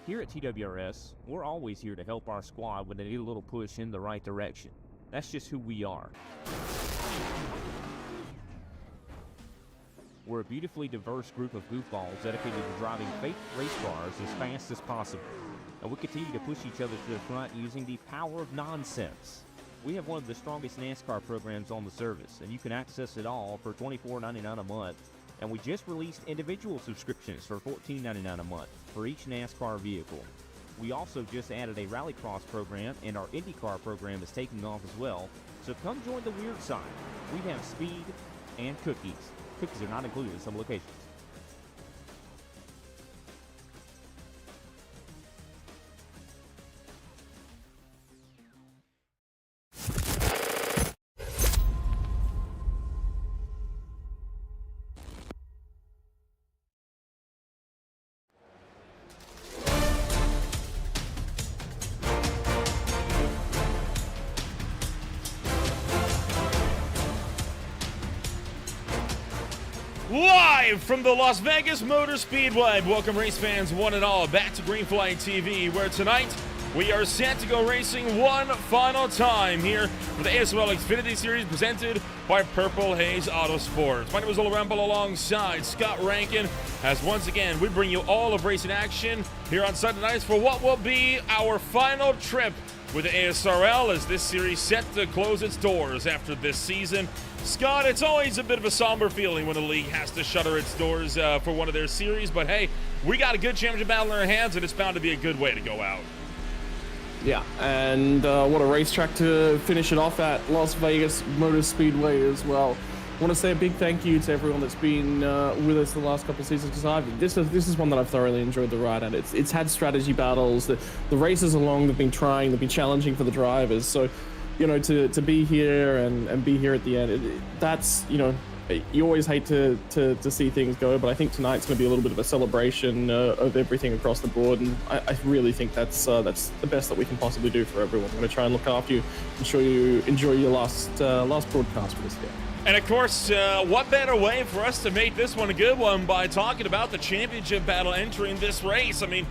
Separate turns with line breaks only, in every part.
Here at TWRS, we're always here to help our squad when they need a little push in the right direction. That's just who we are. We're a beautifully diverse group of goofballs dedicated to driving fake race cars as fast as possible. And we continue to push each other to the front using the power of nonsense. We have one of the strongest NASCAR programs on the service, and you can access it all for $24.99 a month. And we just released individual subscriptions for $14.99 a month for each NASCAR vehicle. We also just added a rallycross program, and our IndyCar program is taking off as well. So come join the weird side. We have speed and cookies. Cookies are not included in some locations.
Live from the Las Vegas Motor Speedway, welcome race fans one and all back to Green Flag TV, where tonight we are set to go racing one final time here for the ASRL Xfinity Series presented by Purple Haze Autosports. My name is Ola Ramble alongside Scott Rankin, as once again we bring you all of racing action here on Sunday nights for what will be our final trip with the ASRL as this series set to close its doors after this season. Scott, it's always a bit of a somber feeling when a league has to shutter its doors for one of their series, but hey, we got a good championship battle in our hands, and it's bound to be a good way to go out.
Yeah, and what a racetrack to finish it off at, Las Vegas Motor Speedway as well. I want to say a big thank you to everyone that's been with us the last couple of seasons, because this is one that I've thoroughly enjoyed the ride at. It's had strategy battles, the races along, they've been trying, they've been challenging for the drivers, so you know, to be here and be here at the end, that's, you know, you always hate to see things go, but I think tonight's going to be a little bit of a celebration of everything across the board, and I really think that's the best that we can possibly do for everyone. I'm going to try and look after you, ensure you enjoy your last broadcast with us here.
And of course, what better way for us to make this one a good one by talking about the championship battle entering this race. I mean,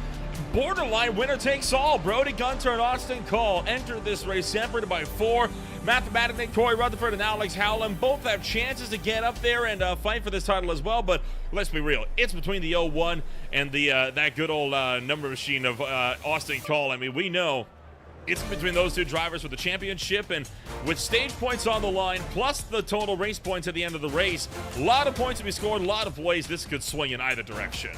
borderline winner takes all. Brody Gunter and Austin Cole entered this race separated by 4. Mathematically, Corey Rutherford and Alex Howland both have chances to get up there and fight for this title as well, but let's be real. It's between the 0-1 and the that good old number machine of Austin Cole. I mean, we know it's between those two drivers for the championship, and with stage points on the line, plus the total race points at the end of the race, a lot of points to be scored, a lot of ways this could swing in either direction.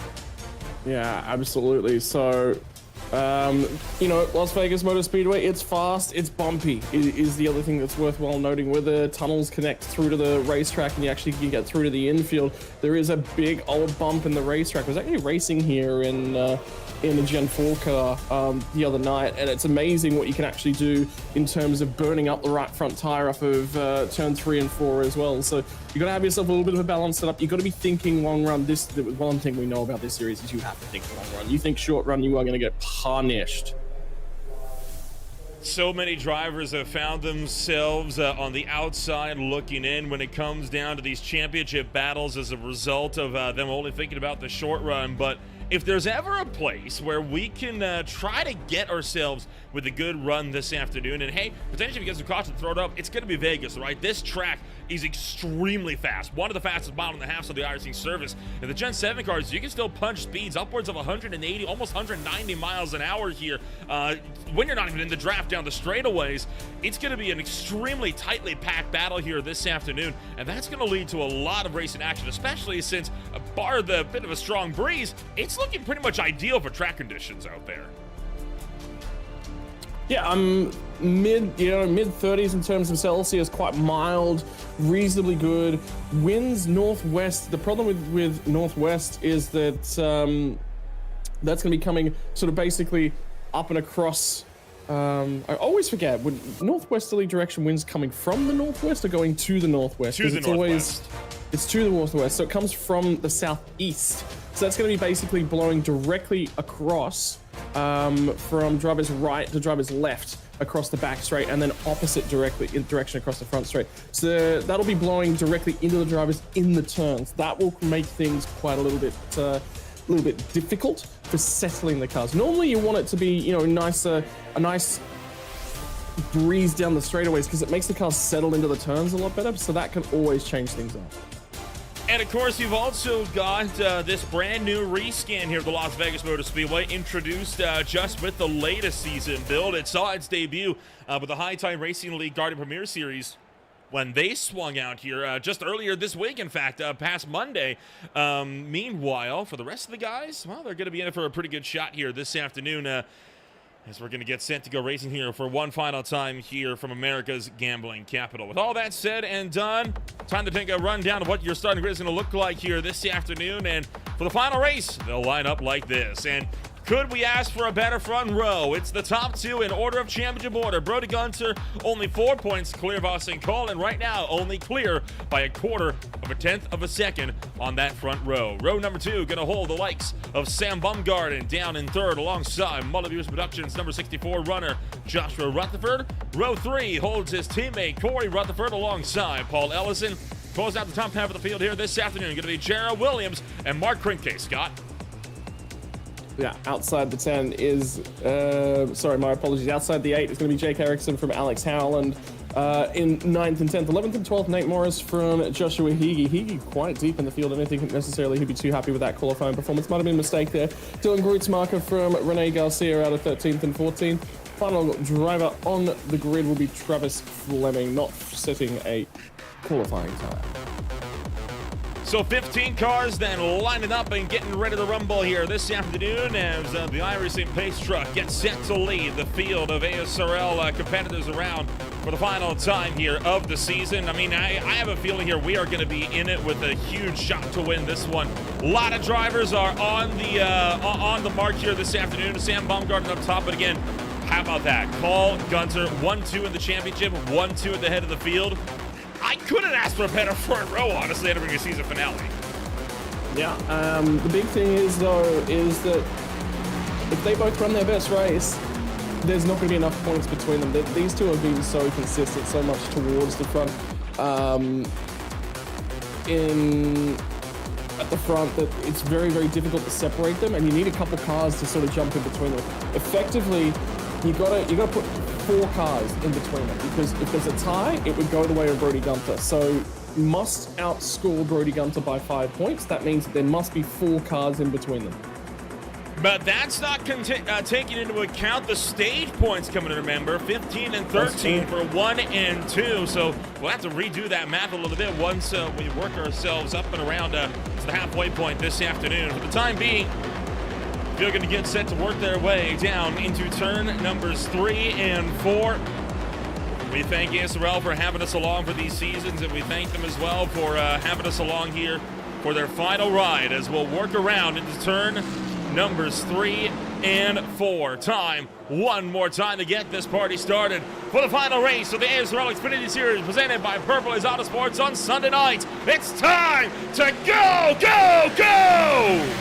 Yeah, absolutely. So, you know, Las Vegas Motor Speedway, it's fast, it's bumpy, is the other thing that's worthwhile noting. Where the tunnels connect through to the racetrack and you actually can get through to the infield, there is a big old bump in the racetrack. I was actually racing here in a Gen 4 car the other night, and it's amazing what you can actually do in terms of burning up the right front tire off of turn 3 and 4 as well. So you got to have yourself a little bit of a balance set up. You got to be thinking long run. The one thing we know about this series is you have to think long run. You think short run, you are going to get punished.
So many drivers have found themselves on the outside looking in when it comes down to these championship battles as a result of them only thinking about the short run. But if there's ever a place where we can try to get ourselves with a good run this afternoon, and hey, potentially if you get some caution to throw it up, it's going to be Vegas, right? This track is extremely fast. One of the fastest mile and a half of the IRC service. In the Gen 7 cars, you can still punch speeds upwards of 180, almost 190 miles an hour here. When you're not even in the draft down the straightaways, it's going to be an extremely tightly packed battle here this afternoon, and that's going to lead to a lot of racing action, especially since, bar the bit of a strong breeze, it's looking pretty much ideal for track conditions out there.
Yeah, mid 30s in terms of Celsius, quite mild, reasonably good. Winds northwest. The problem with northwest is that that's going to be coming sort of basically up and across. I always forget, when northwesterly direction winds coming from the northwest or going to the northwest?
To the northwest.
It's to the northwest, so it comes from the southeast. So that's going to be basically blowing directly across from driver's right to driver's left across the back straight, and then opposite direction across the front straight. So that'll be blowing directly into the drivers in the turns. That will make things quite a little bit little bit difficult for settling the cars. Normally you want it to be, you know, a nice breeze down the straightaways because it makes the cars settle into the turns a lot better, so that can always change things up.
And of course, you've also got this brand new reskin here at the Las Vegas Motor Speedway, introduced just with the latest season build. It saw its debut with the High Tide Racing League Guardian Premier Series when they swung out here just earlier this week, in fact, past Monday. Meanwhile, for the rest of the guys, well, they're going to be in it for a pretty good shot here this afternoon. As we're going to get set to go racing here for one final time here from America's gambling capital. With all that said and done, time to take a rundown of what your starting grid is going to look like here this afternoon. And for the final race, they'll line up like this. And could we ask for a better front row? It's the top two in order of championship order. Brody Gunter, only 4 points clear of Austin Cole, and right now only clear by 1/4 of a second on that front row. Row number 2 going to hold the likes of Sam Bumgarden down in third alongside Mullibu's Productions number 64 runner Joshua Rutherford. Row 3 holds his teammate Corey Rutherford alongside Paul Ellison. Close out the top half of the field here this afternoon. Going to be Jarrah Williams and Mark Krinke. Scott?
Yeah, outside the 10 is, sorry, my apologies. Outside the 8 is going to be Jake Erickson from Alex Howland. In 9th and 10th, 11th and 12th, Nate Morris from Joshua Higgy. Higgy quite deep in the field. I don't think necessarily he'd be too happy with that qualifying performance. Might have been a mistake there. Dylan Grootsmarker from Rene Garcia out of 13th and 14th. Final driver on the grid will be Travis Fleming, not setting a qualifying time.
So 15 cars then lining up and getting ready to rumble here this afternoon as the iRacing Pace Truck gets set to lead the field of ASRL competitors around for the final time here of the season. I mean, I have a feeling here we are going to be in it with a huge shot to win this one. A lot of drivers are on the mark here this afternoon. Sam Baumgarten up top, but again, how about that? Paul Gunter, 1-2 in the championship, 1-2 at the head of the field. I couldn't ask for a better front row, honestly, entering a season finale.
Yeah, the big thing is, though, is that if they both run their best race, there's not going to be enough points between them. These two have been so consistent, so much towards the front, at the front, that it's very, very difficult to separate them, and you need a couple cars to sort of jump in between them. Effectively, you gotta put 4 cars in between them, because if there's a tie, it would go the way of Brody Gunter. So you must outscore Brody Gunter by 5 points. That means that there must be 4 cars in between them.
But that's not taking into account the stage points coming in, remember. 15 and 13 for 1 and 2. So we'll have to redo that math a little bit once we work ourselves up and around to the halfway point this afternoon. For the time being, they're going to get set to work their way down into turn numbers 3 and 4. We thank ASRL for having us along for these seasons, and we thank them as well for having us along here for their final ride as we'll work around into turn numbers 3 and 4. Time, one more time to get this party started for the final race of the ASRL Xfinity Series presented by Purple Haze Autosports on Sunday night. It's time to go, go, go!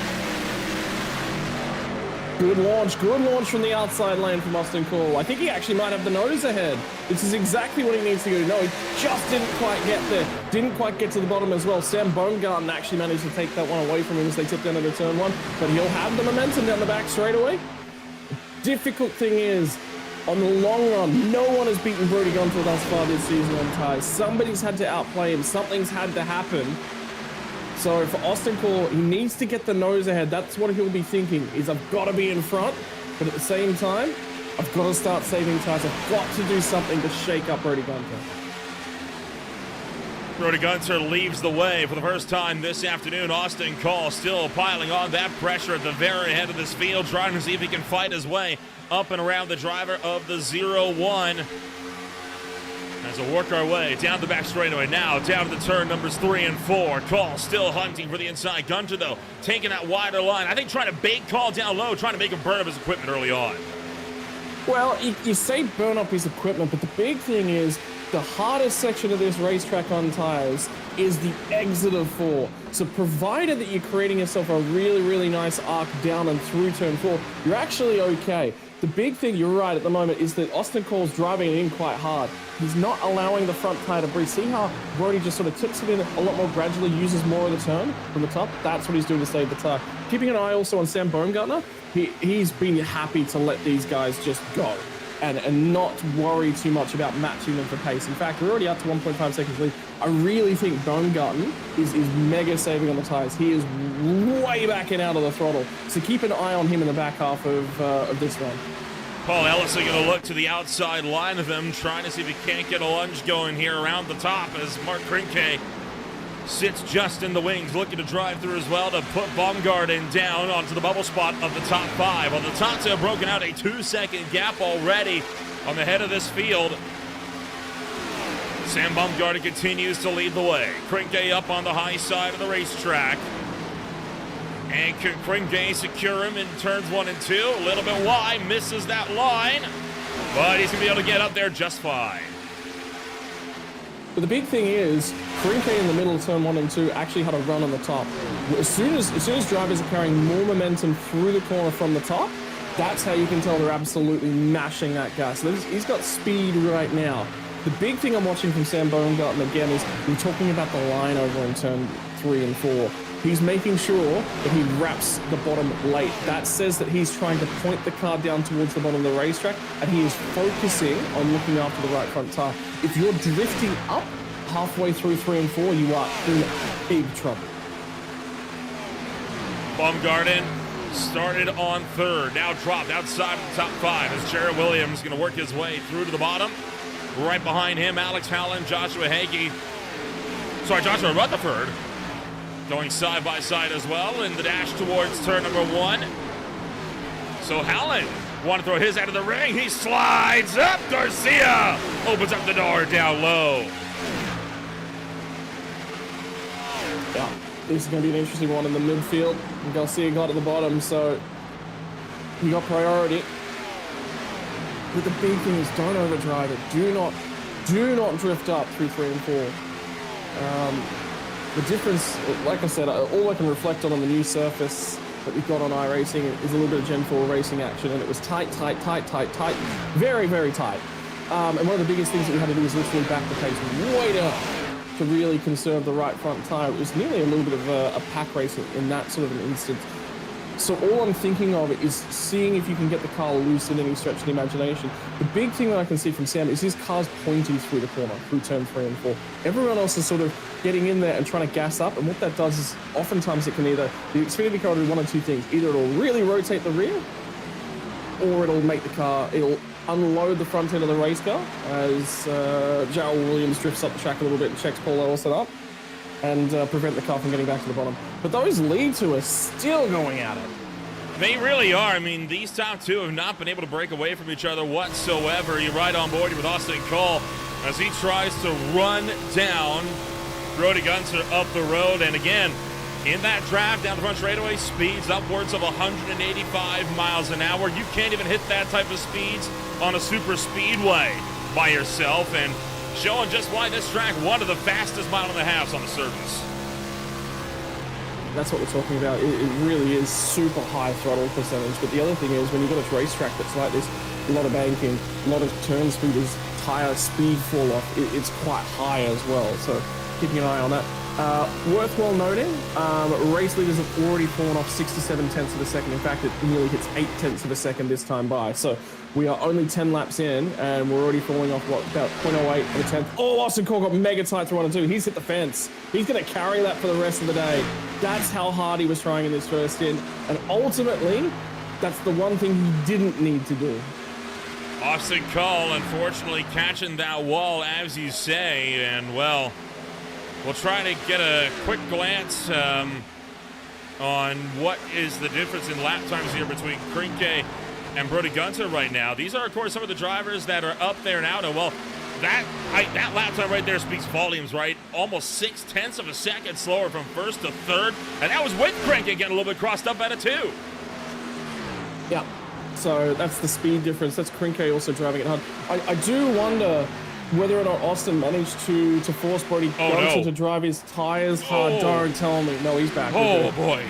Good launch from the outside lane from Austin Cole. I think he actually might have the nose ahead. This is exactly what he needs to do. No, he just didn't quite get there. Didn't quite get to the bottom as well. Sam Baumgarten actually managed to take that one away from him as they tipped down into turn 1, but he'll have the momentum down the back straightaway. Difficult thing is, on the long run, no one has beaten Brody Gunter thus far this season on ties. Somebody's had to outplay him. Something's had to happen. So for Austin Cole, he needs to get the nose ahead. That's what he'll be thinking, is I've got to be in front, but at the same time, I've got to start saving tires. I've got to do something to shake up Brody Gunter.
Brody Gunter leaves the way for the first time this afternoon. Austin Cole still piling on that pressure at the very head of this field, trying to see if he can fight his way up and around the driver of the 0-1. As we'll work our way down the back straightaway, now down to the turn numbers 3 and 4. Cole still hunting for the inside. Gunter, though, taking that wider line. I think trying to bait Cole down low, trying to make him burn up his equipment early on.
Well, you say burn up his equipment, but the big thing is the hardest section of this racetrack on tires is the exit of 4. So provided that you're creating yourself a really, really nice arc down and through turn 4, you're actually okay. The big thing, you're right, at the moment is that Austin Cole's driving it in quite hard. He's not allowing the front tire to breathe. See how Brody just sort of tips it in a lot more gradually, uses more of the turn from the top? That's what he's doing to save the tire. Keeping an eye also on Sam Baumgartner. He's been happy to let these guys just go and not worry too much about matching them for pace. In fact, we're already up to 1.5 seconds lead. I really think Baumgarten is mega saving on the tires. He is way back and out of the throttle. So keep an eye on him in the back half of this run.
Paul Ellison going to look to the outside line of him, trying to see if he can't get a lunge going here around the top as Mark Krinke sits just in the wings, looking to drive through as well to put Baumgarten down onto the bubble spot of the top 5. On the top 2 have broken out a 2-second gap already on the head of this field. Sam Baumgarten continues to lead the way. Krinke up on the high side of the racetrack. And can Krinke secure him in turns 1 and 2? A little bit wide, misses that line, but he's going to be able to get up there just fine.
But the big thing is, Krinke in the middle of turn 1 and 2 actually had a run on the top. As soon as drivers are carrying more momentum through the corner from the top, that's how you can tell they're absolutely mashing that gas. He's got speed right now. The big thing I'm watching from Sam Baumgarten again is we're talking about the line over in turn 3 and 4. He's making sure that he wraps the bottom late. That says that he's trying to point the car down towards the bottom of the racetrack, and he is focusing on looking after the right front tire. If you're drifting up halfway through 3 and 4, you are in big trouble.
Baumgarten started on 3rd, now dropped outside of the top 5 as Jared Williams is going to work his way through to the bottom. Right behind him, Alex Howland, Joshua Rutherford going side by side as well in the dash towards turn number 1. So Howland want to throw his out of the ring. He slides up. Garcia opens up the door down low.
Yeah, this is going to be an interesting one in the midfield. And Garcia got at the bottom, so he got priority. But the big thing is don't overdrive it. Do not drift up through 3 and 4. The difference, like I said, all I can reflect on the new surface that we've got on iRacing is a little bit of Gen 4 racing action, and it was tight, very, very tight. And one of the biggest things that we had to do was literally back the pace way down to really conserve the right front tire. It was nearly a little bit of a pack race in that sort of an instance. So all I'm thinking of is seeing if you can get the car loose in any stretch of the imagination. The big thing that I can see from Sam is his car's pointing through the corner, through turn 3 and 4. Everyone else is sort of getting in there and trying to gas up, and what that does is oftentimes it can either, the Xfinity car will do one of two things. Either it'll really rotate the rear, or it'll make the car, it'll unload the front end of the race car as Jarrell Williams drifts up the track a little bit and checks Paul Ellison up, and prevent the car from getting back to the bottom. But those lead two are still going at it.
They really are. I mean, these top 2 have not been able to break away from each other whatsoever. You're right on board with Austin Cole as he tries to run down Brody Gunter up the road. And again, in that draft down the front straightaway, speeds upwards of 185 miles an hour. You can't even hit that type of speeds on a super speedway by yourself, and showing just why this track, one of the fastest mile and a halves on the surface.
That's what we're talking about. It really is super high throttle percentage. But the other thing is, when you've got a racetrack that's like this, a lot of banking, a lot of turn speeders, tire speed fall off, it's quite high as well. So keeping an eye on that. Worthwhile noting, race leaders have already fallen off 67 tenths of a second. In fact, it nearly hits 8 tenths of a second this time by. So we are only 10 laps in, and we're already falling off, what, about 0.08 of a tenth. Oh, Austin Cole got mega tight through 1 and 2. He's hit the fence. He's going to carry that for the rest of the day. That's how hard he was trying in this first stint. And ultimately, that's the one thing he didn't need to do.
Austin Cole, unfortunately, catching that wall, as you say, and, well, we'll try to get a quick glance on what is the difference in lap times here between Krinke and Brody Gunter right now. These are, of course, some of the drivers that are up there now. And, well, that lap time right there speaks volumes, right? Almost 6 tenths of a second slower from first to third. And that was with Krinke getting a little bit crossed up at it, too.
Yeah. So that's the speed difference. That's Krinke also driving it hard. I do wonder whether or not Austin managed to force Brody Gunter to drive his tires hard. Don't tell me. No, he's back.
Oh, boy.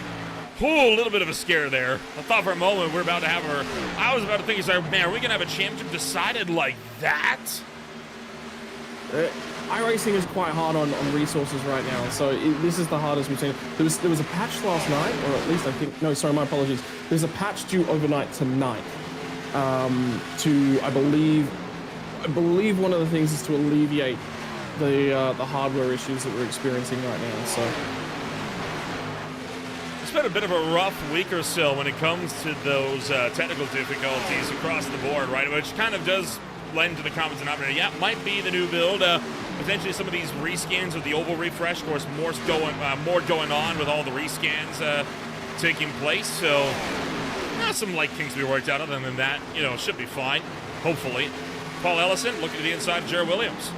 Ooh, a little bit of a scare there. I thought for a moment we're about to have I was about to think, man, are we going to have a championship decided like that?
iRacing is quite hard on resources right now, so this is the hardest we've seen. There was a patch last night, or at least I think, no, sorry, my apologies. There's a patch due overnight tonight to, I believe one of the things is to alleviate the hardware issues that we're experiencing right now, so.
It's been a bit of a rough week or so when it comes to those technical difficulties across the board, right? Which kind of does lend to the common denominator. Yeah, might be the new build. Potentially some of these rescans with the oval refresh, of course, more going on with all the rescans taking place. So, some light kinks to be worked out. Other than that, it should be fine, hopefully. Paul Ellison looking to the inside of Jared Williams.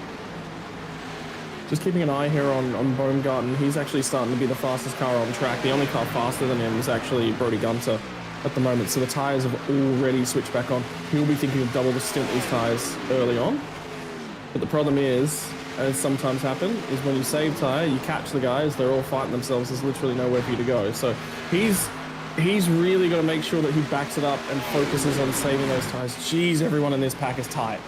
Just keeping an eye here on Baumgarten. He's actually starting to be the fastest car on track. The only car faster than him is actually Brody Gunter at the moment. So the tires have already switched back on. He'll be thinking of double the stint these tires early on. But the problem is, as sometimes happen, is when you save tire, you catch the guys, they're all fighting themselves. There's literally nowhere for you to go. So he's really got to make sure that he backs it up and focuses on saving those tires. Jeez, everyone in this pack is tight.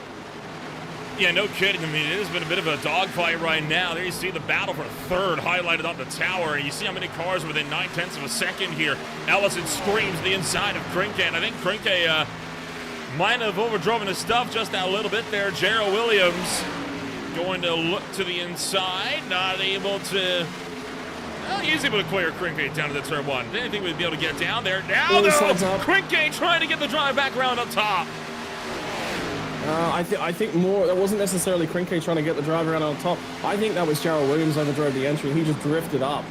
Yeah, no kidding. I mean, it has been a bit of a dogfight right now. There you see the battle for third highlighted on the tower. And you see how many cars within 9/10 of a second here. Ellison screams the inside of Krinke. And I think Krinke might have overdriven his stuff just that little bit there. Jared Williams going to look to the inside. Not able to... Well, he's able to clear Krinke down to the turn one. Didn't think we'd be able to get down there. Now, though, Krinke trying to get the drive back around up top.
I think more, that wasn't necessarily Krinke trying to get the drive around on top. I think that was Jared Williams overdrove the entry. He just drifted up.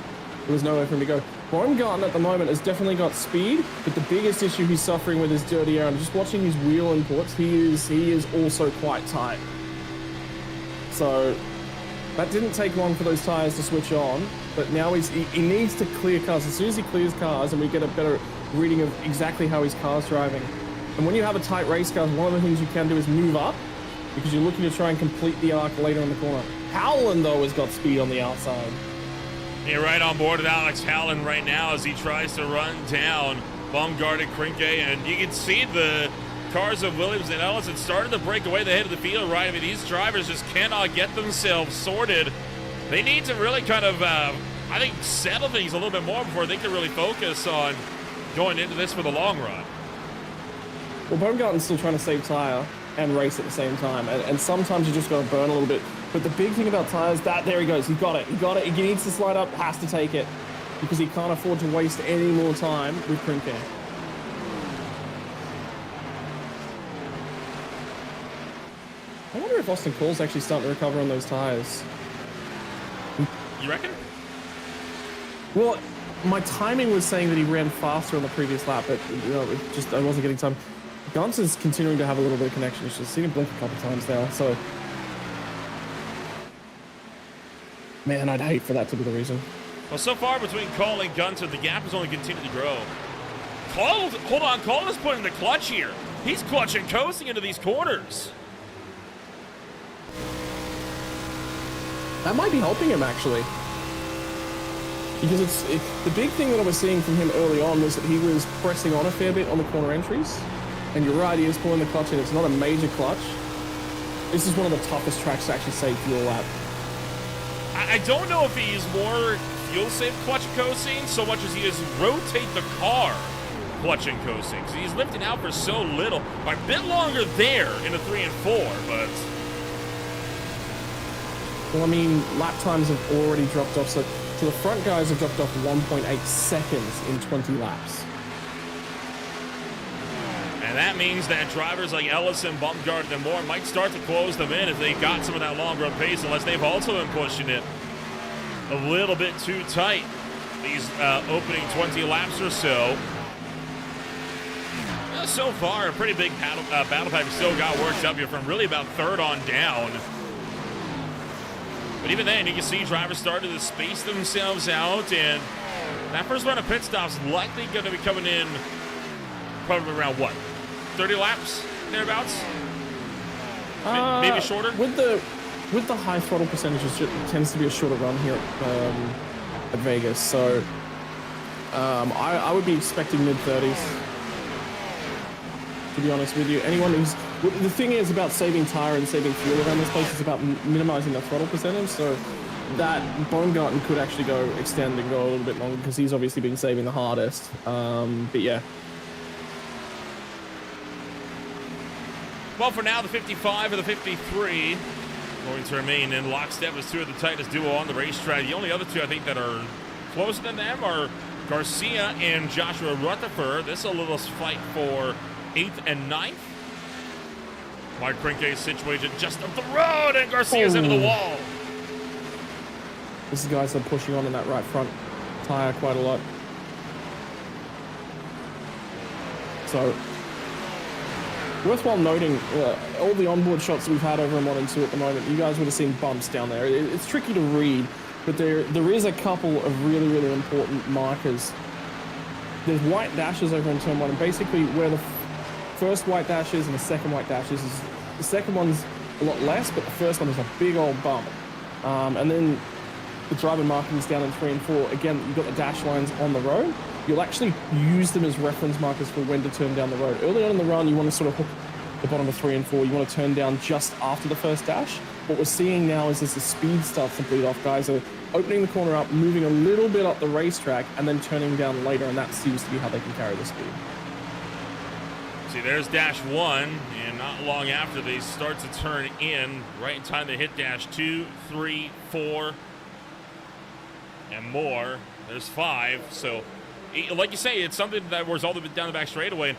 There was nowhere for him to go. Baumgarten at the moment has definitely got speed, but the biggest issue he's suffering with is dirty air. And just watching his wheel inputs, he is also quite tight. So that didn't take long for those tires to switch on, but now he needs to clear cars. As soon as he clears cars and we get a better reading of exactly how his car's driving. And when you have a tight race car, one of the things you can do is move up, because you're looking to try and complete the arc later in the corner. Howland, though, has got speed on the outside.
You're right on board with Alex Howland right now as he tries to run down Baumgarten, Krinke, and you can see the cars of Williams and Ellison started to break away the head of the field, right? I mean, these drivers just cannot get themselves sorted. They need to really kind of, I think, settle things a little bit more before they can really focus on going into this for the long run.
Well, Baumgarten's still trying to save tire and race at the same time, and sometimes you just got to burn a little bit. But the big thing about tires, there he goes, he got it. He needs to slide up, has to take it, because he can't afford to waste any more time with Krinke. I wonder if Austin Cole's actually starting to recover on those tires.
You reckon?
Well, my timing was saying that he ran faster on the previous lap, but I wasn't getting time. Guntz is continuing to have a little bit of connection issues. Seen him blink a couple times now, so... Man, I'd hate for that to be the reason.
Well, so far between Cole and Gunter, the gap has only continued to grow. Cole is putting the clutch here. He's clutching, coasting into these corners.
That might be helping him, actually. Because the big thing that I was seeing from him early on was that he was pressing on a fair bit on the corner entries. And you're right, he is pulling the clutch in. It's not a major clutch. This is one of the toughest tracks to actually save fuel at.
I don't know if he's more fuel-safe clutch coasting so much as he is rotate the car clutch and coasting. Because he's lifting out for so little. A bit longer there in the 3 and 4, but...
Well, I mean, lap times have already dropped off. So the front guys have dropped off 1.8 seconds in 20 laps.
And that means that drivers like Ellison, Baumgarten, and more might start to close them in if they got some of that long run pace, unless they've also been pushing it a little bit too tight these opening 20 laps or so. So far, a pretty big battle pack still got worked up here from really about third on down. But even then, you can see drivers starting to space themselves out, and that first round of pit stops likely going to be coming in probably around, what, 30 laps, thereabouts? Maybe shorter?
With the high throttle percentages, it tends to be a shorter run here at Vegas, so I would be expecting mid-30s. To be honest with you, anyone who's... The thing is about saving tire and saving fuel around this place is about minimizing the throttle percentage, so that Baumgarten could actually extend and go a little bit longer because he's obviously been saving the hardest. But yeah.
Well, for now, the 55 or the 53 going to remain in lockstep as two of the tightest duo on the racetrack. The only other two I think that are closer than them are Garcia and Joshua Rutherford. This is a little fight for 8th and 9th. Mark Krinke situated just up the road, and Garcia's into the wall.
This is guys that are pushing on in that right front tire quite a lot. So, worthwhile noting, all the onboard shots we've had over in 1 and 2 at the moment, you guys would have seen bumps down there. It's tricky to read, but there is a couple of really, really important markers. There's white dashes over in turn 1, and basically where the first white dash is and the second white dash is the second one's a lot less, but the first one is a big old bump. And then the driver markings down in 3 and 4, again, you've got the dash lines on the road. You'll actually use them as reference markers for when to turn down the road. Early on in the run, you want to sort of hook the bottom of 3 and 4. You want to turn down just after the first dash. What we're seeing now is as the speed starts to bleed off, guys are opening the corner up, moving a little bit up the racetrack, and then turning down later, and that seems to be how they can carry the speed.
See, there's dash 1, and not long after they start to turn in, right in time to hit dash 2, 3, 4, and more. There's 5, so like you say, it's something that was all the way down the back straightaway.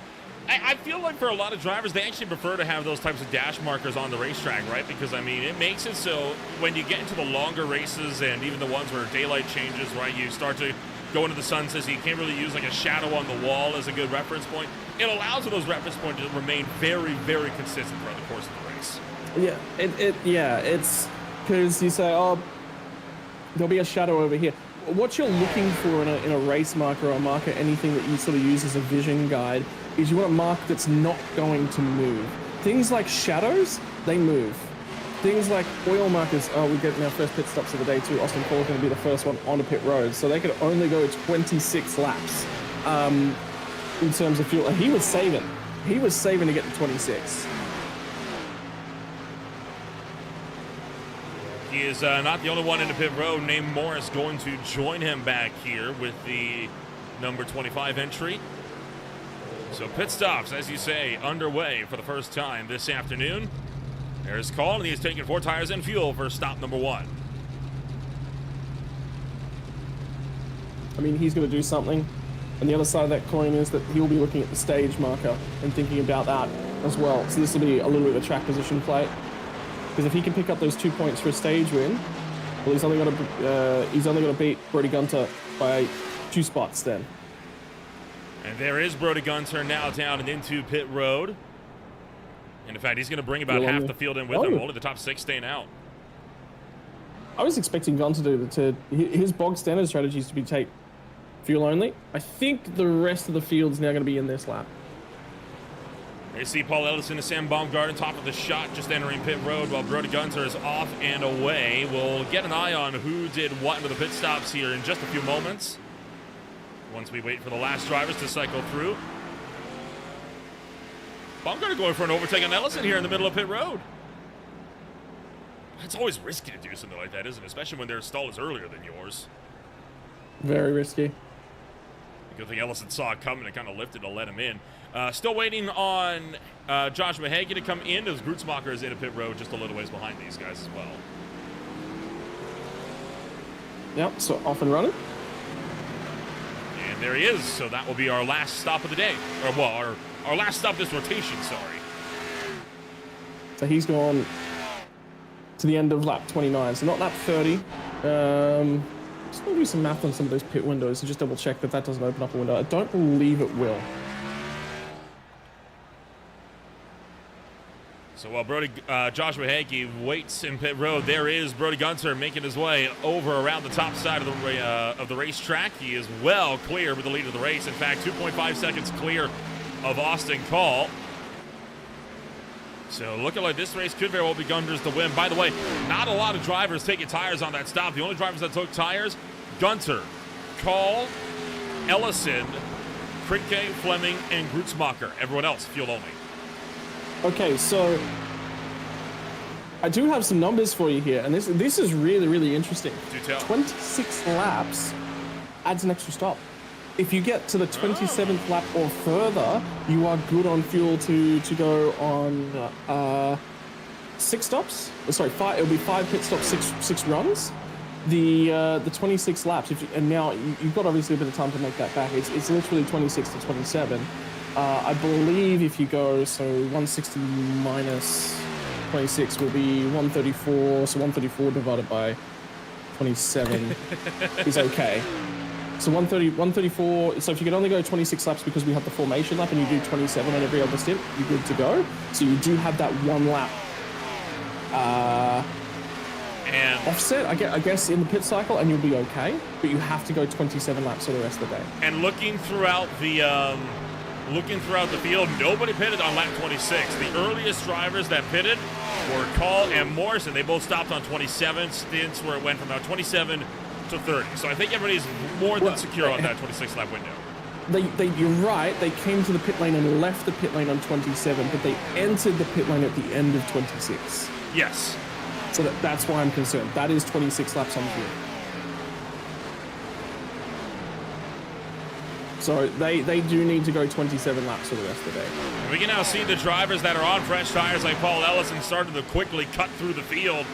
I feel like for a lot of drivers, they actually prefer to have those types of dash markers on the racetrack, right? Because, I mean, it makes it so when you get into the longer races and even the ones where daylight changes, right, you start to go into the sunset, so you can't really use like a shadow on the wall as a good reference point. It allows for those reference points to remain very, very consistent throughout the course of the race.
Yeah, it's because you say, oh, there'll be a shadow over here. What you're looking for in a race marker or a marker, anything that you sort of use as a vision guide, is you want a mark that's not going to move. Things like shadows, they move. Things like oil markers, we're getting our first pit stops of the day too. Austin Cole's going to be the first one onto pit road, so they could only go 26 laps in terms of fuel. And he was saving to get to 26.
He is not the only one in the pit road. Named Morris going to join him back here with the number 25 entry. So pit stops, as you say, underway for the first time this afternoon. There's Cole, and he's taking 4 tires and fuel for stop number 1.
I mean, he's going to do something. And the other side of that coin is that he'll be looking at the stage marker and thinking about that as well. So this will be a little bit of a track position play. Because if he can pick up those 2 points for a stage win, well, he's only got to beat Brody Gunter by 2 spots then.
And there is Brody Gunter now down and into pit road. And in fact, he's going to bring about half the field in with him. Only the top 6 staying out.
I was expecting Gunter to his bog standard strategy is to be take fuel only. I think the rest of the field's now going to be in this lap.
You see Paul Ellison and Sam Baumgarten top of the shot, just entering pit road while Brody Gunter is off and away. We'll get an eye on who did what into the pit stops here in just a few moments, once we wait for the last drivers to cycle through. Baumgarten going for an overtake on Ellison here in the middle of pit road. It's always risky to do something like that, isn't it? Especially when their stall is earlier than yours.
Very risky.
Good thing Ellison saw it coming and kind of lifted to let him in. Still waiting on Joshua Hagee to come in, as Grutzmacher is in a pit road just a little ways behind these guys as well.
Yep, so off and running.
And there he is. So that will be our last stop of the day. Or, well, our last stop this rotation, sorry.
So he's gone to the end of lap 29, so not lap 30. Just going to do some math on some of those pit windows and just double check that that doesn't open up a window. I don't believe it will.
So while Joshua Hagee waits in pit road, there is Brody Gunter making his way over around the top side of the racetrack. He is well clear with the lead of the race. In fact, 2.5 seconds clear of Austin Call. So looking like this race could very well be Gunter's to win. By the way, not a lot of drivers taking tires on that stop. The only drivers that took tires, Gunter, Call, Ellison, Krinke, Fleming, and Grutzmacher. Everyone else, field only.
Okay, so I do have some numbers for you here, and this is really, really interesting.
Do tell.
26 laps adds an extra stop. If you get to the 27th lap or further, you are good on fuel to go on 6 stops. Sorry, 5. It'll be 5 pit stops, six runs. The 26 laps, and now you've got obviously a bit of time to make that back. It's literally 26 to 27. I believe if you go, so 160 minus 26 will be 134. So 134 divided by 27 is okay. So 134. So if you could only go 26 laps because we have the formation lap, and you do 27 on every other stint, you're good to go. So you do have that 1 lap
and
offset, I guess, in the pit cycle, and you'll be okay. But you have to go 27 laps for the rest of the day.
And looking throughout the field, nobody pitted on lap 26. The earliest drivers that pitted were Call and Morrison. They both stopped on 27 stints, where it went from about 27 to 30. So I think everybody's more than secure on that 26 lap window.
You're right. They came to the pit lane and left the pit lane on 27, but they entered the pit lane at the end of 26.
Yes.
So that's why I'm concerned. That is 26 laps on fuel. So they do need to go 27 laps for the rest of the day.
We can now see the drivers that are on fresh tires, like Paul Ellison, starting to quickly cut through the field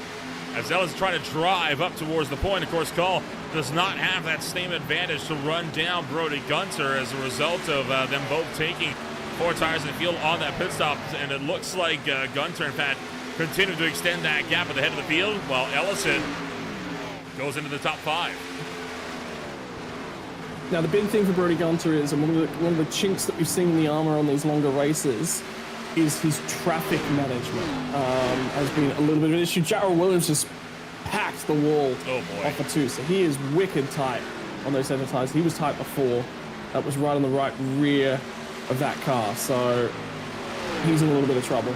as Ellison trying to drive up towards the point. Of course, Call does not have that same advantage to run down Brody Gunter as a result of them both taking 4 tires in the field on that pit stop. And it looks like Gunter, in fact, continued to extend that gap at the head of the field, while Ellison goes into the top 5.
Now, the big thing for Brody Gunter is, and one of the chinks that we've seen in the armor on these longer races, is his traffic management. Has been a little bit of an issue. Jarrell Williams just packed the wall off of 2, so he is wicked tight on those center tires. He was tight before. That was right on the right rear of that car, so he's in a little bit of trouble.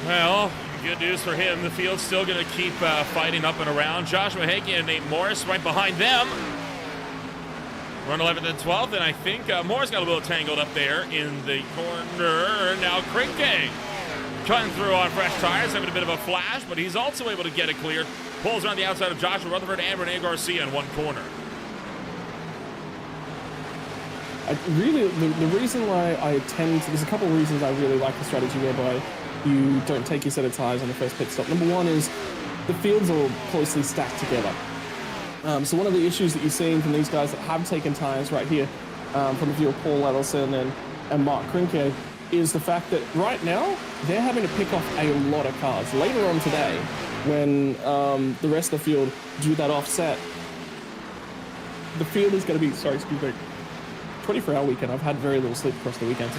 Well, good news for him. The field's still going to keep fighting up and around. Joshua Hagen and Nate Morris right behind them. Run 11th and 12th, and I think Morris got a little tangled up there in the corner. Now Krinke cutting through on fresh tires, having a bit of a flash, but he's also able to get it cleared. Pulls around the outside of Joshua Rutherford and Rene Garcia in one corner.
The reason why there's a couple of reasons I really like the strategy whereby you don't take your set of tires on the first pit stop. Number one is the fields are closely stacked together. So one of the issues that you're seeing from these guys that have taken tires right here, from the field, Paul Ellison and Mark Krinke, is the fact that right now they're having to pick off a lot of cars. Later on today, when the rest of the field do that offset, the field is going to be, 24-hour weekend. I've had very little sleep across the weekend.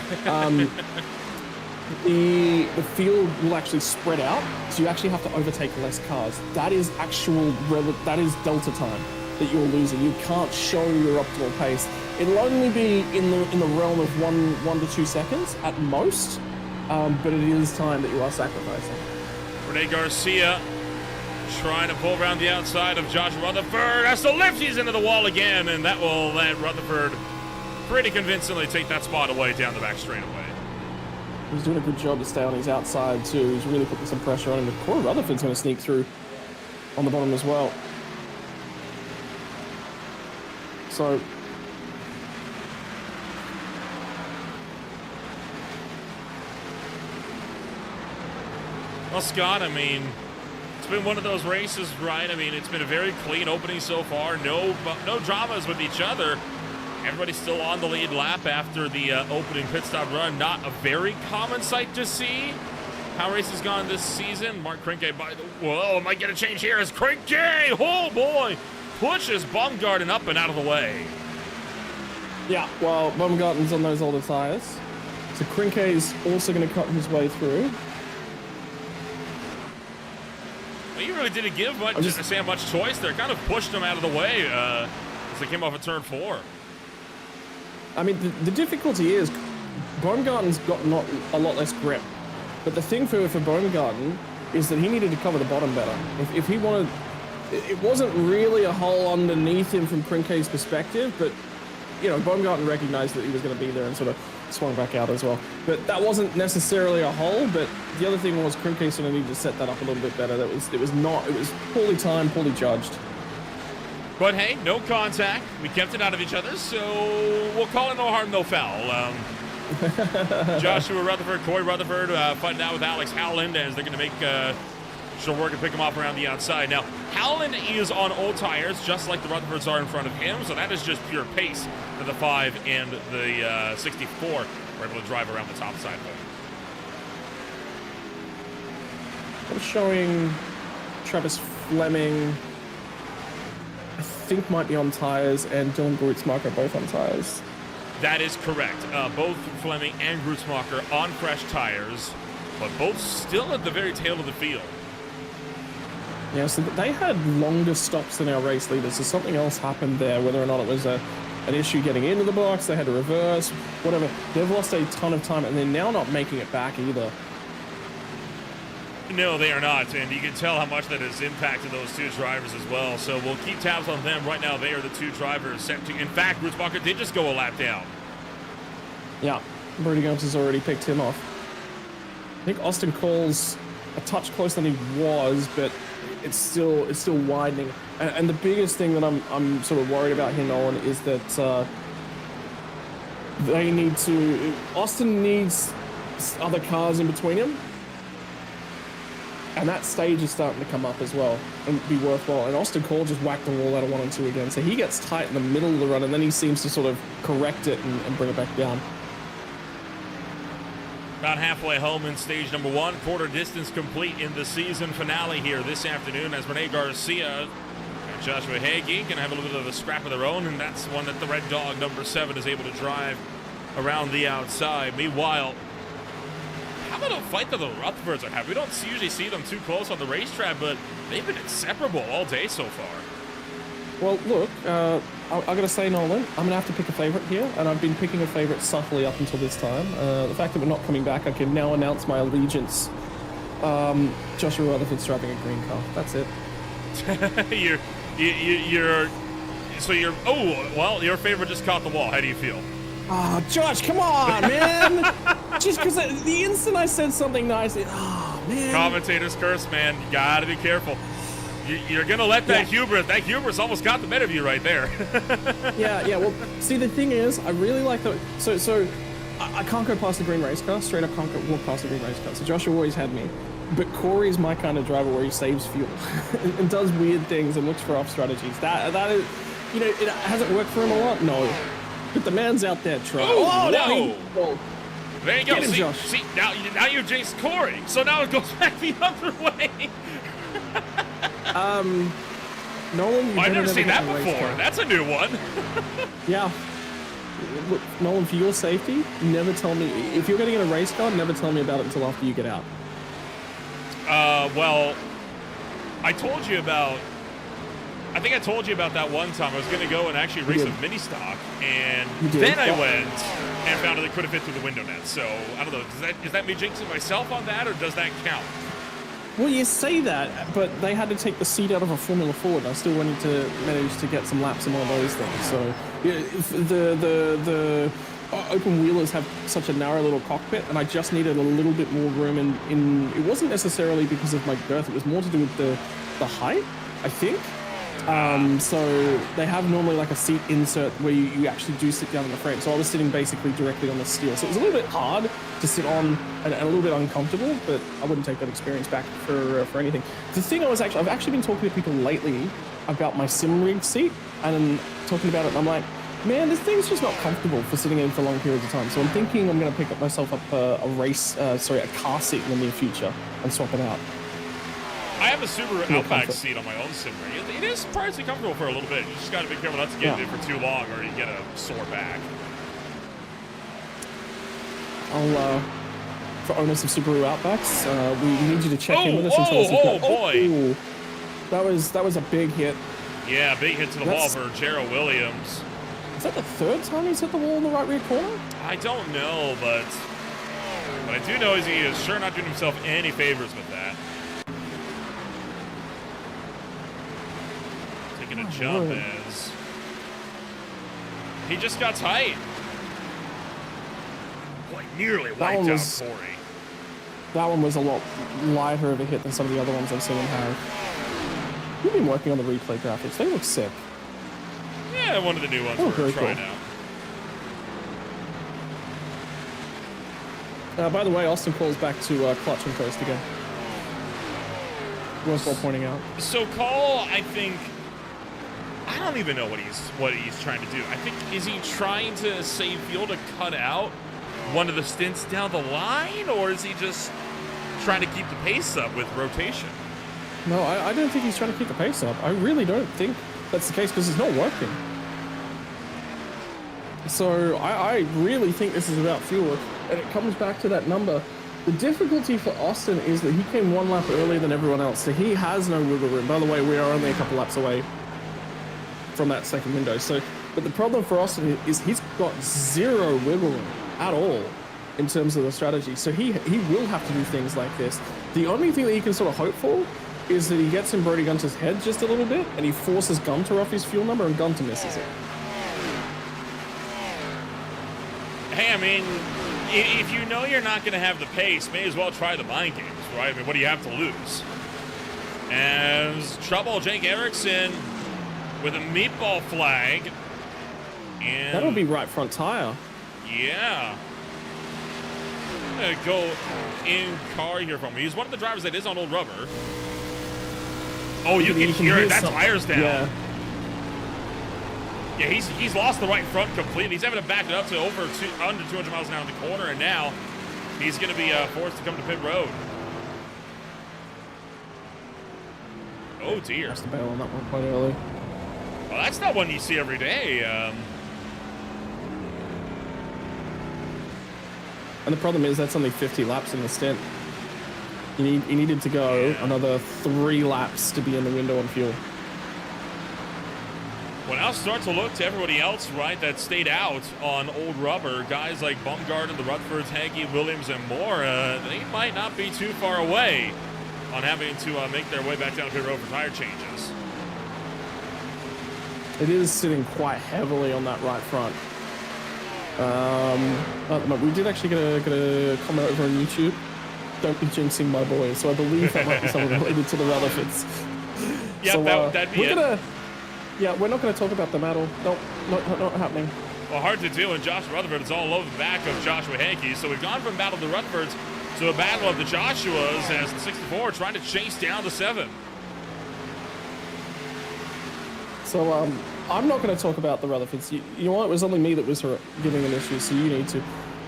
The field will actually spread out, so you actually have to overtake less cars. That is delta time that you're losing. You can't show your optimal pace. It'll only be in the realm of 1 to 2 seconds at most, but it is time that you are sacrificing.
Rene Garcia trying to pull around the outside of Josh Rutherford. Has to lift, he's into the wall again, and that will let Rutherford pretty convincingly take that spot away down the back straightaway.
He's doing a good job to stay on his outside too. He's really putting some pressure on him. But Corey Rutherford's going to sneak through on the bottom as well. So
well, Scott, I mean, it's been one of those races, right? I mean, it's been a very clean opening so far. No dramas with each other. Everybody's still on the lead lap after the opening pit stop run. Not a very common sight to see. How race has gone this season. Mark Krinke whoa, might get a change here as Krinke, oh boy, pushes Baumgarten up and out of the way.
Yeah, well, Baumgarten's on those older tires. So Krinke's also going to cut his way through.
Well, you really didn't give Sam much choice there. Kind of pushed him out of the way as they came off of turn 4.
I mean, the difficulty is Baumgarten's got not a lot less grip. But the thing for Baumgarten is that he needed to cover the bottom better. If he wanted it wasn't really a hole underneath him from Krinke's perspective, but you know, Baumgarten recognized that he was going to be there and sort of swung back out as well. But that wasn't necessarily a hole, but the other thing was Krinke sort of needed to set that up a little bit better. It was poorly timed, poorly judged.
But hey, no contact. We kept it out of each other, so we'll call it no harm, no foul. Joshua Rutherford, Corey Rutherford fighting out with Alex Howland as they're going to make sure work and pick him off around the outside. Now, Howland is on old tires, just like the Rutherfords are in front of him, so that is just pure pace for the 5 and the 64. We're able to drive around the top side of it.
I'm showing Travis Fleming, I think, might be on tires, and Dylan Grutzmacher both on tires.
That is correct. Both Fleming and Grutzmacher on fresh tires, but both still at the very tail of the field.
Yeah, so they had longer stops than our race leaders, so something else happened there, whether or not it was an issue getting into the box, they had to reverse, whatever. They've lost a ton of time, and they're now not making it back either.
No, they are not, and you can tell how much that has impacted those two drivers as well. So we'll keep tabs on them. Right now, they are the two drivers set to. In fact, Grutzmacher did just go a lap down.
Yeah, Brody Gumps has already picked him off. I think Austin Cole's a touch closer than he was, but it's still widening. And the biggest thing that I'm sort of worried about here, Nolan, is that Austin needs other cars in between him. And that stage is starting to come up as well and be worthwhile. And Austin Cole just whacked the wall out of 1 and 2 again. So he gets tight in the middle of the run, and then he seems to sort of correct it and bring it back down.
About halfway home in stage number 1. Quarter distance complete in the season finale here this afternoon as Rene Garcia and Joshua Hagee can have a little bit of a scrap of their own, and that's one that the Red Dog number 7 is able to drive around the outside. Meanwhile, how about a fight that the Rutherfords are having? We don't usually see them too close on the racetrack, but they've been inseparable all day so far.
Well, look, I gotta say, Nolan, I'm gonna have to pick a favorite here, and I've been picking a favorite subtly up until this time. The fact that we're not coming back, I can now announce my allegiance. Joshua Rutherford's driving a green car. That's it. Your favorite just caught the wall. How do you feel? Oh, Josh, come on, man! Just because the instant I said something nice, man.
Commentator's curse, man. You gotta be careful. You're gonna let that hubris. That hubris almost got the better of you right there.
Yeah. Well, see, the thing is, I really like the. So I can't go past the green race car. Straight up, can't walk past the green race car. So Joshua always had me. But Corey's my kind of driver where he saves fuel and does weird things and looks for off strategies. That is, you know, it hasn't worked for him a lot. No. But the man's out there trying.
Oh,
no!
There you go.
Get him,
See, now you jinxed Corey, so now it goes back the other way.
Nolan,
I've never seen that before. That's a new one.
Yeah. Look, Nolan, for your safety, never tell me if you're going to get a race car. Never tell me about it until after you get out.
Well, I told you about. I think I told you about that one time. I was going to go and actually race a mini stock, and then I went and found that it could have fit through the window net. So I don't know. Is that me jinxing myself on that, or does that count?
Well, you say that, but they had to take the seat out of a Formula Ford. I still wanted to manage to get some laps in one of those things. So the open wheelers have such a narrow little cockpit, and I just needed a little bit more room. In it wasn't necessarily because of my girth; it was more to do with the height, I think. So they have normally like a seat insert where you actually do sit down in the frame. So I was sitting basically directly on the steel. So it was a little bit hard to sit on and a little bit uncomfortable, but I wouldn't take that experience back for anything. The thing I've actually been talking to people lately about my sim rig seat and talking about it, and I'm like, man, this thing's just not comfortable for sitting in for long periods of time. So I'm thinking I'm going to pick up myself up a car seat in the near future and swap it out.
I have a Subaru Outback seat on my own sim rig. It is surprisingly comfortable for a little bit. You just got to be careful not to get in it for too long, or you get a sore back.
For owners of Subaru Outbacks, we need you to check in with us and tell us if
oh boy!
Ooh, that was a big hit.
Yeah, big hit to the wall for Jarrell Williams.
Is that the third time he's hit the wall in the right rear corner?
I don't know, but what I do know is he is sure not doing himself any favors with that. making a jump as he just got tight. Boy, nearly wiped out Corey.
That one was a lot lighter of a hit than some of the other ones I've seen him have. We've been working on the replay graphics. They look sick.
Yeah, one of the new ones we're trying out.
By the way, Austin calls back to clutch and coast again. Worthwhile pointing out.
So Cole, I think, I don't even know what he's trying to do. I think, is he trying to save fuel to cut out one of the stints down the line, or is he just trying to keep the pace up with rotation?
No, I don't think he's trying to keep the pace up. I really don't think that's the case because it's not working. So I really think this is about fuel, and it comes back to that number. The difficulty for Austin is that he came one lap earlier than everyone else, so he has no wiggle room. By the way, we are only a couple laps away from that second window. So, but the problem for Austin is he's got zero wiggle room at all in terms of the strategy. So he will have to do things like this. The only thing that he can sort of hope for is that he gets in Brody Gunter's head just a little bit, and he forces Gunter off his fuel number, and Gunter misses it.
Hey, I mean, if you know you're not going to have the pace, may as well try the mind games, right? I mean, what do you have to lose? As trouble, Jake Erickson with a meatball flag. And
that'll be right front tire.
Yeah. I'm going to go in car here from me. He's one of the drivers that is on old rubber. Oh, you can hear it. That tire's down.
Yeah.
Yeah, he's lost the right front completely. He's having to back it up to under 200 miles an hour in the corner, and now he's going to be forced to come to pit road. Oh, dear.
Has to bail on that one quite early.
Well, that's not one you see every day.
And the problem is that's only 50 laps in the stint. He needed to go another 3 laps to be in the window on fuel.
Well, now start to look to everybody else, right, that stayed out on old rubber. Guys like Bumgarner, the Rutherfords, Hagee, Williams, and more, they might not be too far away on having to make their way back down pit road for tire changes.
It is sitting quite heavily on that right front. We did actually get a comment over on YouTube. Don't be jinxing my boy. So I believe that might be something related to the Rutherfords.
Yeah,
so,
that'd be it.
Yeah, we're not going to talk about the medal. Not happening.
Well, hard to do, and Josh Rutherford is all over the back of Joshua Hankey. So we've gone from battle of the Rutherfords to a battle of the Joshuas as the 64 trying to chase down the 7.
So I'm not going to talk about the Rutherfords. You know what? It was only me that was giving an issue, so you need to.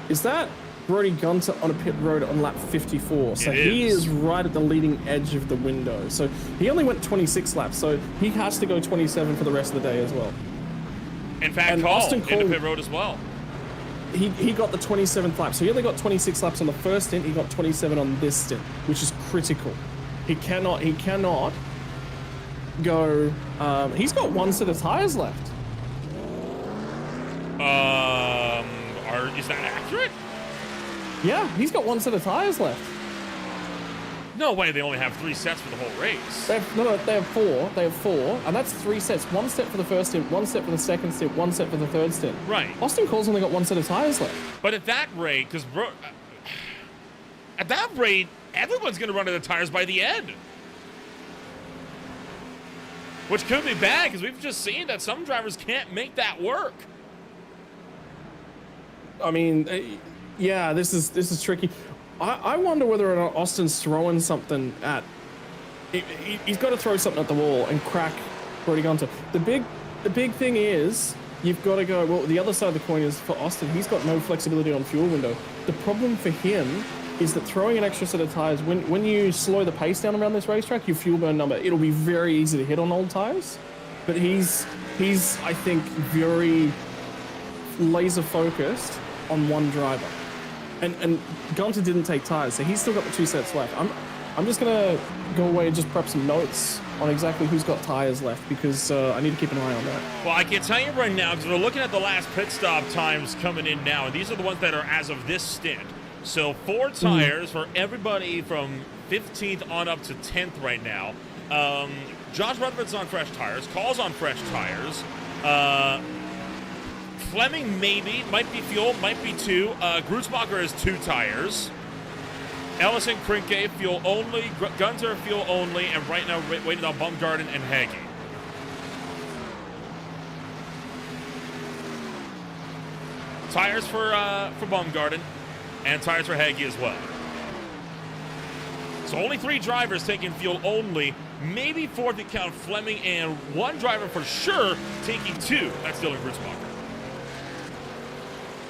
Is that Brody Gunter on a pit road on lap 54? So he is right at the leading edge of the window. So he only went 26 laps, so he has to go 27 for the rest of the day as well.
In fact, Austin Cole into pit road as well.
He got the 27th lap, so he only got 26 laps on the first stint. He got 27 on this stint, which is critical. He cannot go. He's got 1 set of tires left.
Is that accurate?
Yeah, he's got 1 set of tires left.
No way, they only have 3 sets for the whole race.
They have 4. They have 4, and that's 3 sets. 1 set for the first stint, 1 set for the second stint, 1 set for the third stint.
Right.
Austin Cole's only got 1 set of tires left.
But at that rate, everyone's going to run out of tires by the end. Which could be bad, because we've just seen that some drivers can't make that work.
I mean, yeah, this is tricky. I wonder whether or not Austin's throwing something at. He's got to throw something at the wall and crack Brody Gunter. The big thing is you've got to go. Well, the other side of the coin is for Austin. He's got no flexibility on fuel window. The problem for him is that throwing an extra set of tires, when you slow the pace down around this racetrack, your fuel burn number, it'll be very easy to hit on old tires. But he's I think very laser focused on one driver. And Gunter didn't take tires, so he's still got the 2 sets left. I'm just gonna go away and just prep some notes on exactly who's got tires left, because I need to keep an eye on that.
Well, I can tell you right now, because we're looking at the last pit stop times coming in now, and these are the ones that are as of this stint. So 4 tires for everybody from 15th on up to 10th right now. Josh Rutherford's on fresh tires. Call's on fresh tires. Fleming maybe. Might be fuel. Might be 2. Grutzmacher has 2 tires. Ellison, Krinke, fuel only. Gunter, fuel only. And right now, waiting on Bumgarden and Hagee. Tires for Bumgarden. And tires for Hagee as well. So only 3 drivers taking fuel only. Maybe 4 if you count Fleming. And 1 driver for sure taking 2. That's Dylan Grutzmacher.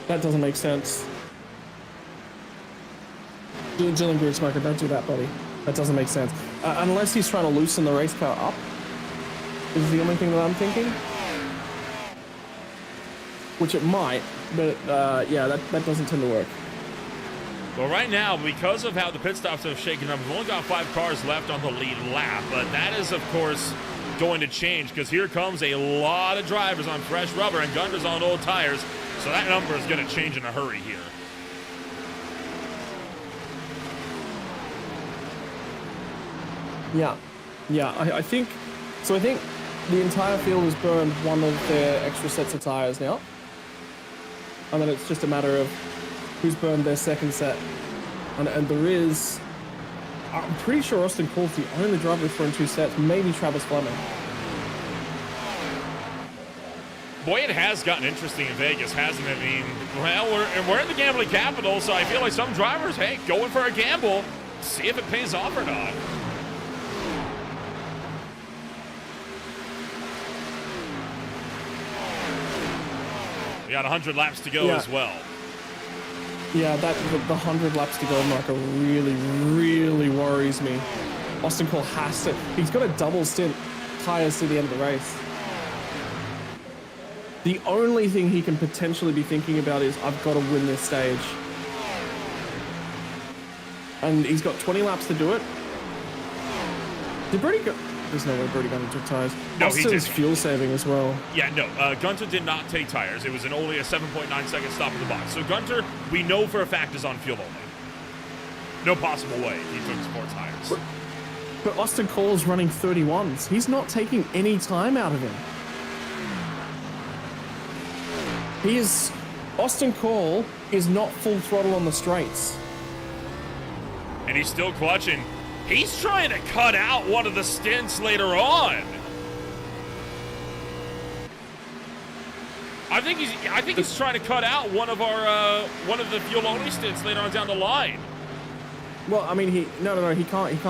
That doesn't make sense. Dylan Grutzmacher, don't do that, buddy. That doesn't make sense. Unless he's trying to loosen the race car up. Is the only thing that I'm thinking. Which it might, but yeah, that doesn't tend to work.
Well, right now, because of how the pit stops have shaken up, we've only got 5 cars left on the lead lap, but that is, of course, going to change because here comes a lot of drivers on fresh rubber and Gunter's on old tires, so that number is going to change in a hurry here. Yeah, I think the entire field has burned one of their extra sets of tires now. And then it's just a matter of who's burned their second set. And there is, I'm pretty sure Austin Cole's the only driver who's thrown 2 sets, maybe Travis Fleming. Boy, it has gotten interesting in Vegas, hasn't it? I mean, well, we're in the gambling capital, so I feel like some drivers, hey, going for a gamble, see if it pays off or not. We got 100 laps to go as well. Yeah, the 100 laps to go marker really, really worries me. Austin Cole has to, he's got a double stint tires to the end of the race. The only thing he can potentially be thinking about is, I've got to win this stage. And he's got 20 laps to do it. Did Brady go? There's no way Brady Gunter took tires. No, Austin's fuel saving as well. Yeah, no, Gunter did not take tires. It was only a 7.9 second stop in the box. So Gunter, we know for a fact, is on fuel only. No possible way he took 4 tires.
But Austin Cole's running 31s. He's not taking any time out of him. Austin Cole is not full throttle on the straights.
And he's still clutching. He's trying to cut out one of the stints later on. I think he's trying to cut out one of the fuel only stints later on down the line.
Well, I mean, he can't.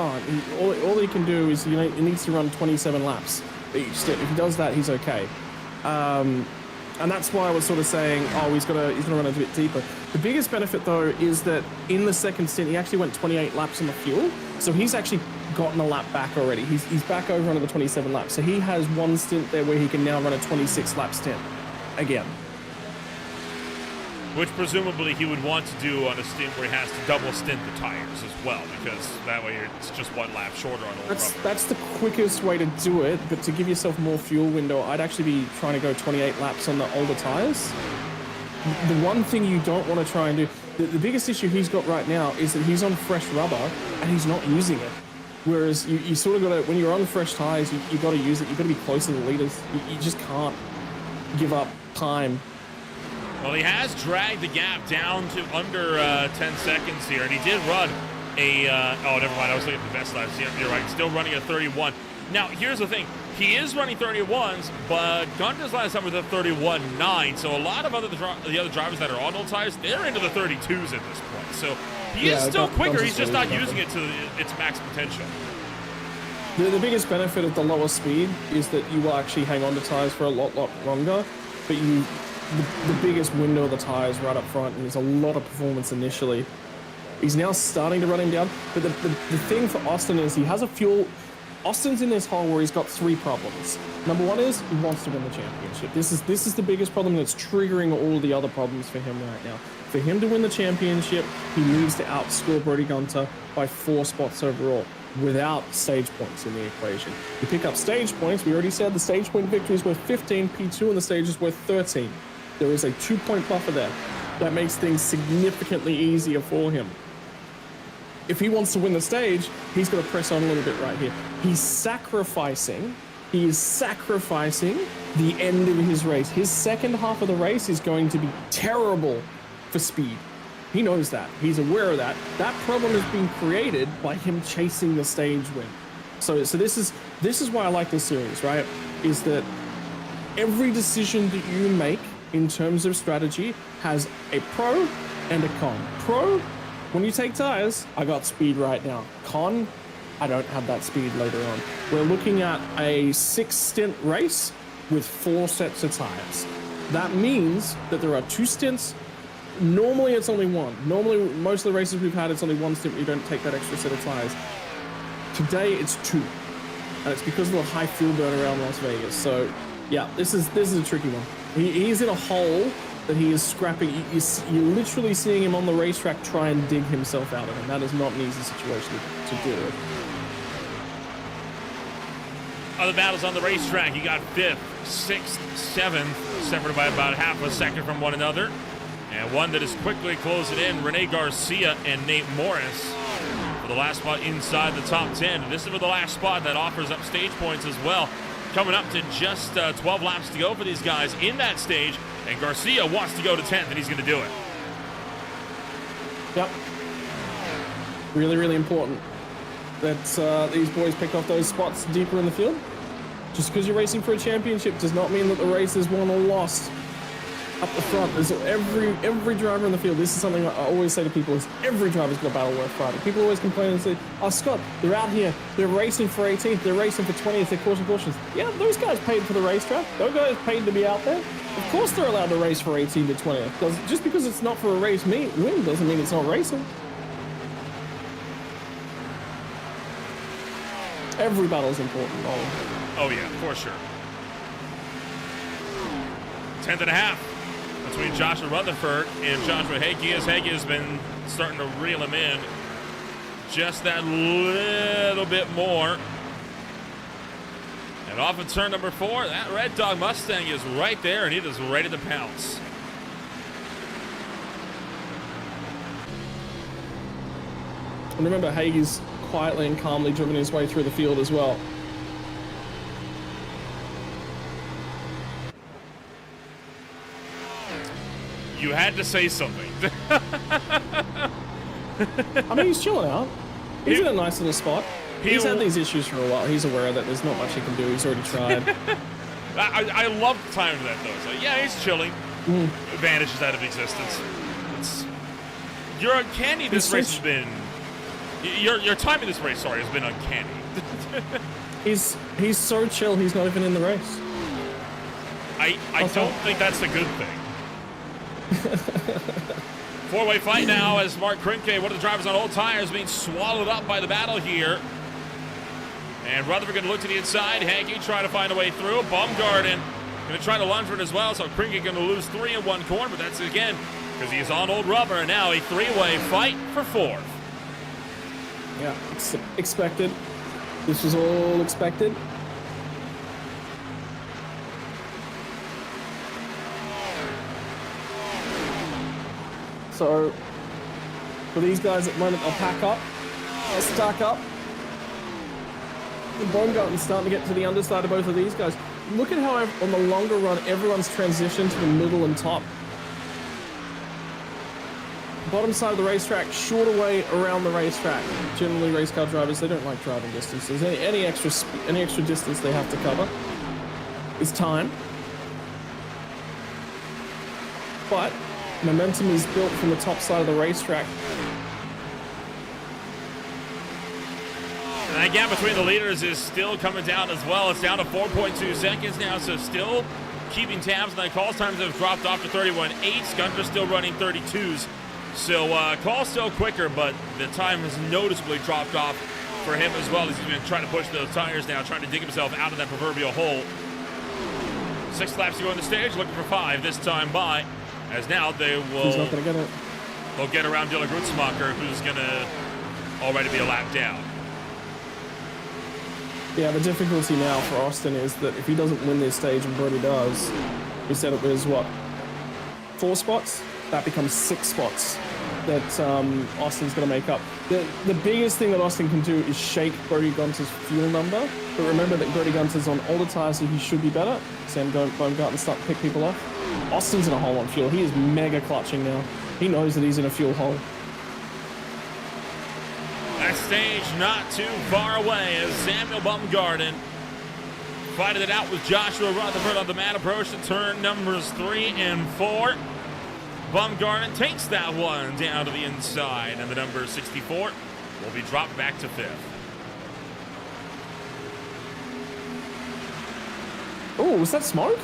All he can do is he needs to run 27 laps each stint. If he does that, he's okay. And that's why I was sort of saying, oh, he's gonna run a bit deeper. The biggest benefit though is that in the second stint, he actually went 28 laps on the fuel. So he's actually gotten a lap back already. He's back over under the 27 laps. So he has one stint there where he can now run a 26 lap stint again.
Which presumably he would want to do on a stint where he has to double stint the tires as well, because that way it's just 1 lap shorter on old rubber.
That's the quickest way to do it, but to give yourself more fuel window, I'd actually be trying to go 28 laps on the older tires. The one thing you don't want to try and do, the biggest issue he's got right now is that he's on fresh rubber and he's not using it. Whereas you sort of got to, when you're on fresh tires, you got to use it. You've got to be close to the leaders. You just can't give up time.
Well, he has dragged the gap down to under 10 seconds here, and he did run a, oh, never mind, I was looking at the best laps. Yeah, you're right, still running a 31. Now, here's the thing. He is running 31s, but Gunter's last time was a 31.9, so a lot of the other drivers that are on old tires, they're into the 32s at this point. So he is still quicker, he's just not using it to its max potential.
The biggest benefit of the lower speed is that you will actually hang on to tires for a lot longer, but the biggest window of the tires right up front, and there's a lot of performance initially. He's now starting to run him down, but the thing for Austin is he has a fuel. Austin's in this hole where he's got 3 problems. Number 1 is he wants to win the championship. This is the biggest problem that's triggering all the other problems for him right now. For him to win the championship, he needs to outscore Brody Gunter by 4 spots overall without stage points in the equation. You pick up stage points, we already said the stage point victory is worth 15, P2 on the stage is worth 13. There is a 2-point buffer there. That makes things significantly easier for him. if he wants to win the stage, he's got to press on a little bit right here. He is sacrificing the end of his race. His second half of the race is going to be terrible for speed. He knows that. He's aware of that. That problem has been created by him chasing the stage win. So this is why I like this series, right? Is that every decision that you make in terms of strategy has a pro and a con. Pro, when you take tires, I got speed right now. Con, I don't have that speed later on. We're looking at a 6-stint race with 4 sets of tires. That means that there are 2 stints. Normally it's only 1. Normally, most of the races we've had, it's only 1 stint. You don't take that extra set of tires. Today it's 2, and it's because of the high fuel burn around Las Vegas. So yeah, this is a tricky one. He's in a hole that he is scrapping. You're literally seeing him on the racetrack try and dig himself out of it. That is not an easy situation to do.
Other battles on the racetrack, you got 5th, 6th, 7th, separated by about half a second from one another. And one that is quickly closing in, Rene Garcia and Nate Morris for the last spot inside the top 10. And this is for the last spot that offers up stage points as well. Coming up to just 12 laps to go for these guys in that stage. And Garcia wants to go to 10th, and he's going to do it.
Yep. Really, really important that these boys pick off those spots deeper in the field. Just because you're racing for a championship does not mean that the race is won or lost. Up the front, there's every driver in the field. This is something I always say to people: is every driver's got a battle worth fighting. People always complain and say, "Oh, Scott, they're out here, they're racing for 18th, they're racing for 20th, they're causing cautions." Yeah, those guys paid for the racetrack. Those guys paid to be out there. Of course, they're allowed to race for 18 to 20th. Because just because it's not for a race win doesn't mean it's not racing. Every battle is important.
Oh yeah, for sure. 10th and a half between Joshua Rutherford and Joshua Hagee, as Hagee has been starting to reel him in just that little bit more. And off of turn number 4, that Red Dog Mustang is right there, and he is ready to pounce.
And remember, Hagee's quietly and calmly driven his way through the field as well.
You had to say something.
I mean, he's chilling out. He's in a nice little spot. He's had these issues for a while. He's aware that there's not much he can do. He's already tried.
I love the time of that, though. So, yeah, he's chilling. Vanishes out of existence. You're uncanny. This race has been... Your time in this race, sorry, has been uncanny.
He's so chill, he's not even in the race.
I don't think that's a good thing. Four-way fight now as Mark Krimke, one of the drivers on old tires, being swallowed up by the battle here. And Rutherford going to look to the inside. Hagee trying to find a way through. Baumgarten going to try to lunge for it as well. So Krimke going to lose 3 in one corner, but that's again because he's on old rubber. And now a 3-way fight for 4th.
Yeah, expected. This was all expected. So, for these guys at the moment, they'll pack up, they'll stack up. And Baumgarten's starting to get to the underside of both of these guys. Look at how, on the longer run, everyone's transitioned to the middle and top. Bottom side of the racetrack, shorter way around the racetrack. Generally, race car drivers, they don't like driving distances. Any extra distance they have to cover is time. But momentum is built from the top side of the racetrack.
And that gap between the leaders is still coming down as well. It's down to 4.2 seconds now, so still keeping tabs on that. Call times have dropped off to 31.8. Gunter's still running 32s. So call's still quicker, but the time has noticeably dropped off for him as well. He's been trying to push those tires now, trying to dig himself out of that proverbial hole. 6 laps to go on the stage, looking for 5 this time by. As now they will...
He's not going to get it.
They'll get around Dylan Grutzmacher, who's going to already be a lap down.
Yeah, the difficulty now for Austin is that if he doesn't win this stage, and Brody does, we said it was, what, 4 spots? That becomes 6 spots that Austin's going to make up. The biggest thing that Austin can do is shake Brody Gunter's fuel number. But remember that Brody Gunter's on older tires, so he should be better. Sam Baumgarten start to pick people off. Austin's in a hole on fuel. He is mega clutching now. He knows that he's in a fuel hole.
That stage not too far away as Samuel Baumgarten fighting it out with Joshua Rutherford on the mat approach to turn numbers 3 and 4. Baumgarten takes that one down to the inside, and the number 64 will be dropped back to 5th.
Oh, was that smoke?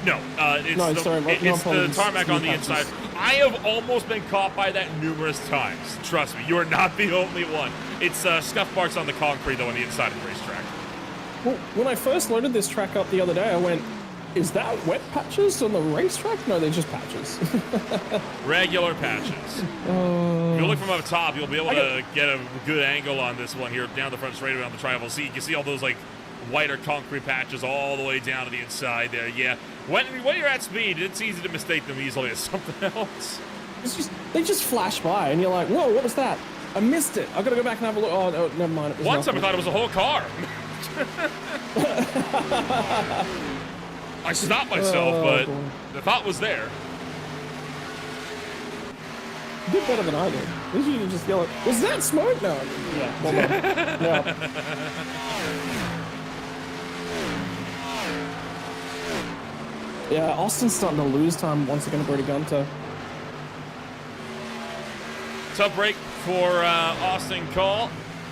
No, it's,
No,
the,
sorry,
it's the tarmac on the
patches.
inside. I have almost been caught by that numerous times. Trust me, you are not the only one. It's scuff marks on the concrete, though, on the inside of the racetrack.
Well, when I first loaded this track up the other day, I went, is that wet patches on the racetrack? No, they're just patches.
Regular patches. If you look from up top, you'll be able to get a good angle on this one here down the front straight around the tri-oval. See, you can see all those like whiter concrete patches all the way down to the inside there. Yeah, when you're at speed, it's easy to mistake them easily as something else.
They just flash by, and you're like, whoa, what was that? I missed it. I gotta go back and have a look. Oh, no, never mind. It was
One time I
nothing.
thought it was a whole car. I stopped myself, but
boy.
the thought was there.
You did better than I did. Usually you just yell at, was that smoke? No. Yeah, well done. Yeah. Yeah, Austin's starting to lose time once again to Brody Gunter.
Tough break for Austin Cole.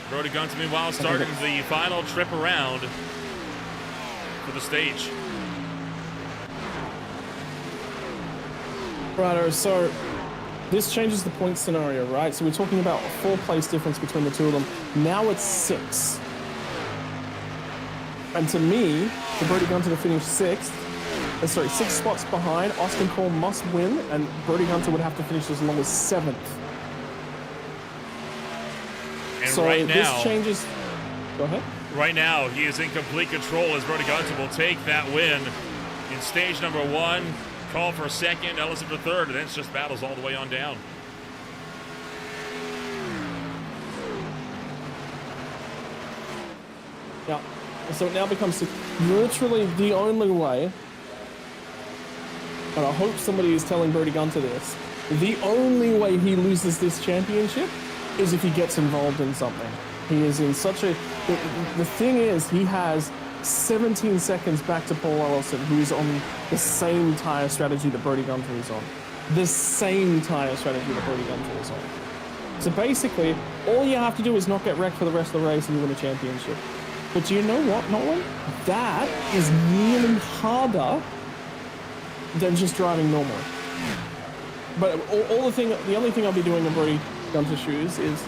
Brody Gunter, meanwhile, starting the final trip around for the stage.
Righto, so this changes the point scenario, right? So we're talking about a 4-place difference between the two of them. Now it's 6. And to me, for Brody Gunter to finish 6th, 6 spots behind, Austin Cole must win, and Brody Gunter would have to finish as low as 7th.
And
So
right
this
now,
changes. Go ahead.
right now, he is in complete control as Brody Gunter will take that win in stage number 1. Call for 2nd, Ellison for 3rd, and then it's just battles all the way on down.
Yeah. So it now becomes literally the only way, and I hope somebody is telling Brody Gunter this, the only way he loses this championship is if he gets involved in something. He is in such a... The thing is, he has 17 seconds back to Paul Ellison, who is on the same tyre strategy that Brody Gunter is on. The same tyre strategy that Brody Gunter is on. So basically, all you have to do is not get wrecked for the rest of the race and you win a championship. But do you know what, Nolan? That is nearly harder than just driving normal. But the only thing I'll be doing in Brody Gunter's shoes is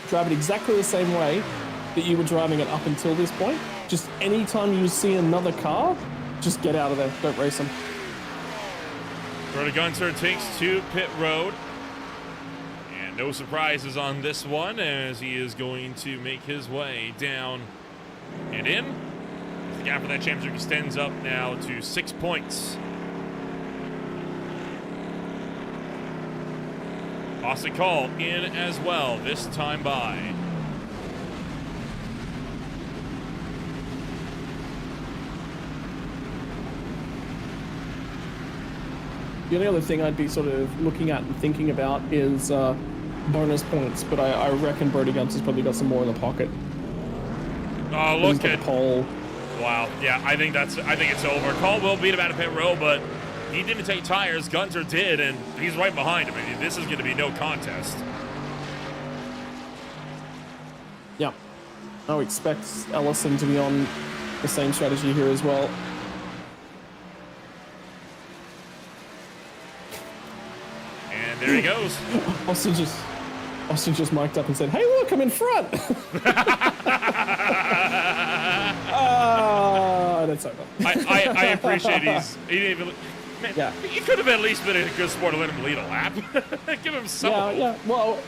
drive it exactly the same way that you were driving it up until this point. Just anytime you see another car, just get out of there. Don't race them.
Brody Gunter takes to pit road. And no surprises on this one as he is going to make his way down and in. The gap for that championship extends up now to 6 points. Austin Cole in as well, this time by.
The only other thing I'd be sort of looking at and thinking about is bonus points, but I reckon Brody Gunter's probably got some more in the pocket.
Oh, look
He's got
at
the pole.
Wow, yeah, I think it's over. Cole will beat him out of pit row, but he didn't take tires. Gunter did, and he's right behind him. I mean, this is going to be no contest.
Yeah. I would expect Ellison to be on the same strategy here as well.
And there he goes.
Austin just mic'd up and said, "Hey, look, I'm in front." That's over.
I appreciate he didn't even. Man,
Yeah.
he could have at least been a good sport to let him lead a lap. Give him some.
Yeah. Well,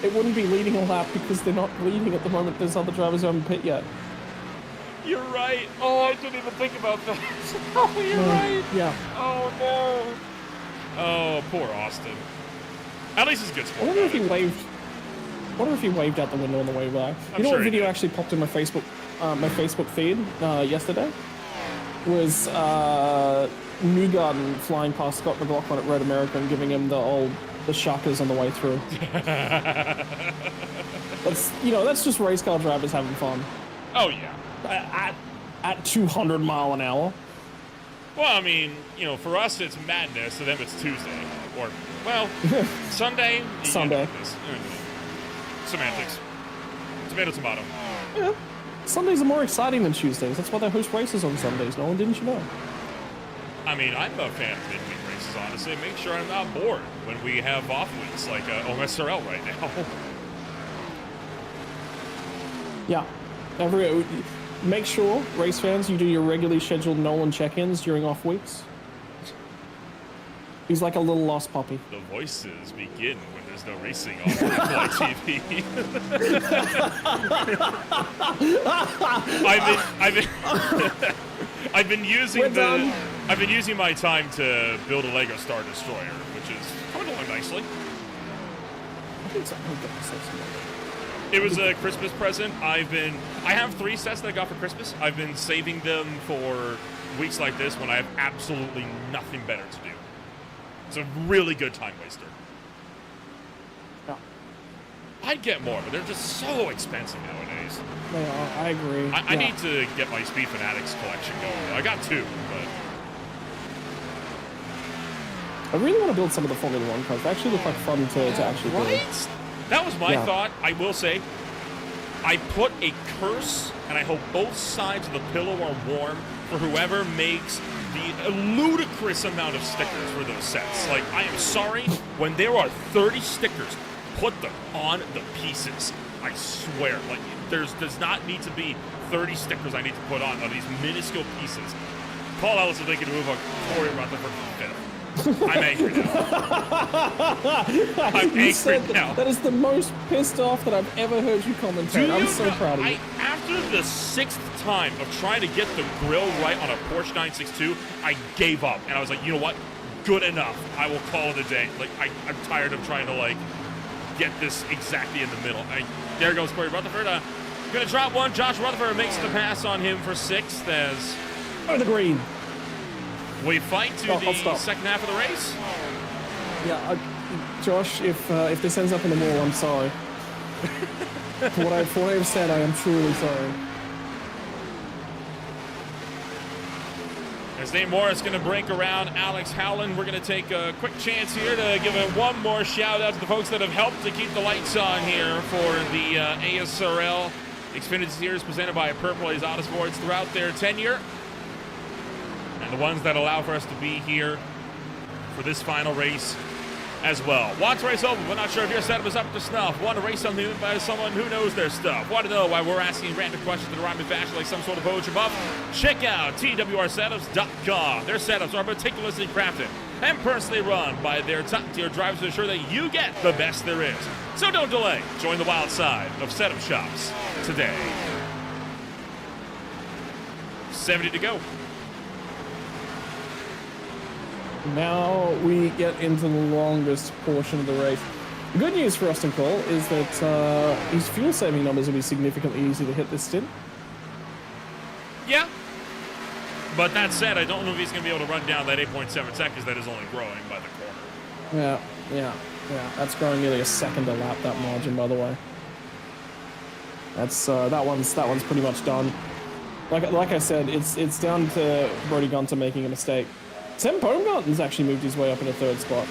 it wouldn't be leading a lap because they're not leading at the moment. There's other drivers who haven't pit yet.
You're right. Oh, I didn't even think about that. Oh, you're right.
Yeah.
Oh, no. Oh, poor Austin. At least it's a good
I
sport.
wonder if he waved. I wonder if he waved out the window on the way by. You know
sure
what
he
video
did.
actually popped in my Facebook feed yesterday? Was Newgarden flying past Scott McLaughlin at Road America and giving him the shuckers on the way through. That's just race car drivers having fun.
Oh, yeah.
At 200 mile an hour.
Well, I mean, for us it's madness, to them it's Tuesday. Or, well, Sunday.
Sunday.
Semantics. Tomato, tomato.
Yeah. Sundays are more exciting than Tuesdays. That's why they host races on Sundays. No one, didn't you know?
I mean, I'm a fan of midweek races, honestly. Make sure I'm not bored when we have off weeks like ASRL right now.
Yeah. Make sure, race fans, you do your regularly scheduled Nolan check-ins during off weeks. He's like a little lost puppy.
The voices begin when there's no racing on Fly TV. I've been using my time to build a Lego Star Destroyer, which is coming along nicely. It was a Christmas present. I have 3 sets that I got for Christmas. I've been saving them for weeks like this when I have absolutely nothing better to do. It's a really good time waster.
Yeah.
I'd get more, but they're just so expensive nowadays.
They are, I agree.
I need to get my Speed Fanatics collection going. I got 2, but...
I really want to build some of the Formula 1 cars. They actually look like fun to actually build.
Right? That was my thought. I will say, I put a curse, and I hope both sides of the pillow are warm for whoever makes the ludicrous amount of stickers for those sets. Like, I am sorry, when there are 30 stickers, put them on the pieces. I swear. Like, does not need to be 30 stickers I need to put on these minuscule pieces. Paul Ellis is making a move on Corey Rutherford for 5th. I'm angry now. I'm angry now.
That is the most pissed off that I've ever heard you commentate. I'm so proud of you.
After the 6th time of trying to get the grill right on a Porsche 962, I gave up. And I was like, you know what? Good enough. I will call it a day. Like, I'm tired of trying to, get this exactly in the middle. There goes Corey Rutherford. Gonna drop one. Josh Rutherford makes the pass on him for 6th as...
Oh, the green.
We fight to the second half of the race.
Yeah, Josh, if this ends up in the wall, I'm sorry. For what I've said, I am truly sorry.
As Dave Morris going to break around Alex Howland, we're going to take a quick chance here to give one more shout out to the folks that have helped to keep the lights on here for the ASRL Xfinity Series presented by Purple A's Autosports throughout their tenure. And the ones that allow for us to be here for this final race as well. Want to race over, but not sure if your setup is up to snuff. Want to race something by someone who knows their stuff. Want to know why we're asking random questions in a rhyming fashion like some sort of poetry buff? Check out TWRsetups.com. Their setups are meticulously crafted and personally run by their top-tier drivers to ensure that you get the best there is. So don't delay. Join the wild side of setup shops today. 70 to go.
Now we get into the longest portion of the race. The good news for Austin Cole is that his fuel saving numbers will be significantly easier to hit this stint.
Yeah. But that said, I don't know if he's going to be able to run down that 8.7 seconds that is only growing by the corner.
Yeah. That's growing nearly a second a lap, that margin, by the way. That's that one's pretty much done. Like I said, it's down to Brody Gunter making a mistake. Sam Baumgarten's actually moved his way up in a 3rd spot.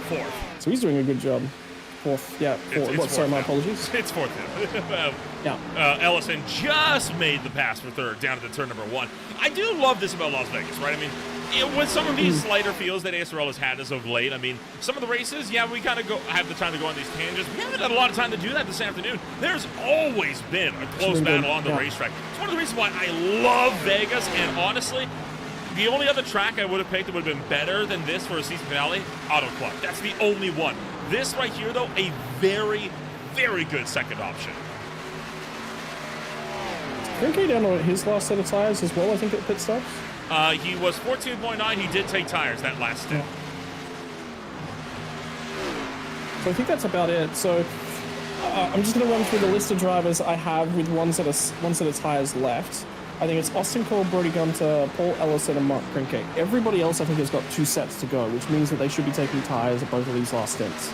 4th.
So he's doing a good job. 4th, yeah. 4th. Sorry, my apologies.
It's 4th now.
Yeah.
Ellison just made the pass for 3rd down to turn number 1. I do love this about Las Vegas, right? I mean, with some of these lighter fields that ASRL has had as of late, I mean, some of the races, yeah, we kind of have the time to go on these tangents. We haven't had a lot of time to do that this afternoon. There's always been a close battle on the racetrack. It's one of the reasons why I love Vegas, and honestly, the only other track I would have picked that would have been better than this for a season finale, Auto Club. That's the only one. This right here, though, a very, very good second option.
Didn't he down on his last set of tires as well, I think, at pit stops?
He was 14.9. He did take tires that last stint.
So I think that's about it. So I'm just going to run through the list of drivers I have with one set of tires left. I think it's Austin Cole, Brody Gunter, Paul Ellison, and Mark Krinke. Everybody else, I think, has got 2 sets to go, which means that they should be taking tires at both of these last stints.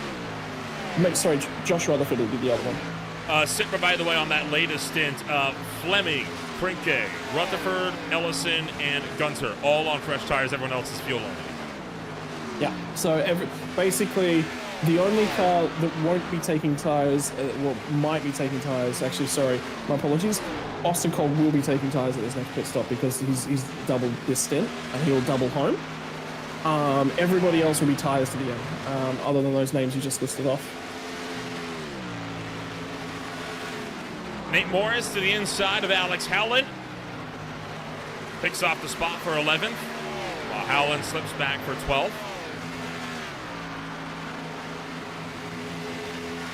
Sorry, Josh Rutherford will be the other one.
Sitting, by the way, on that latest stint, Fleming, Krinke, Rutherford, Ellison, and Gunter, all on fresh tires. Everyone else is fuel only.
Yeah, so basically, the only car that won't be taking tires, might be taking tires, actually, sorry, my apologies, Austin Cole will be taking tires at his next pit stop because he's doubled this stint and he'll double home. Everybody else will be tires to the end, other than those names you just listed off.
Nate Morris to the inside of Alex Howland. Picks off the spot for 11th, while Howland slips back for 12th.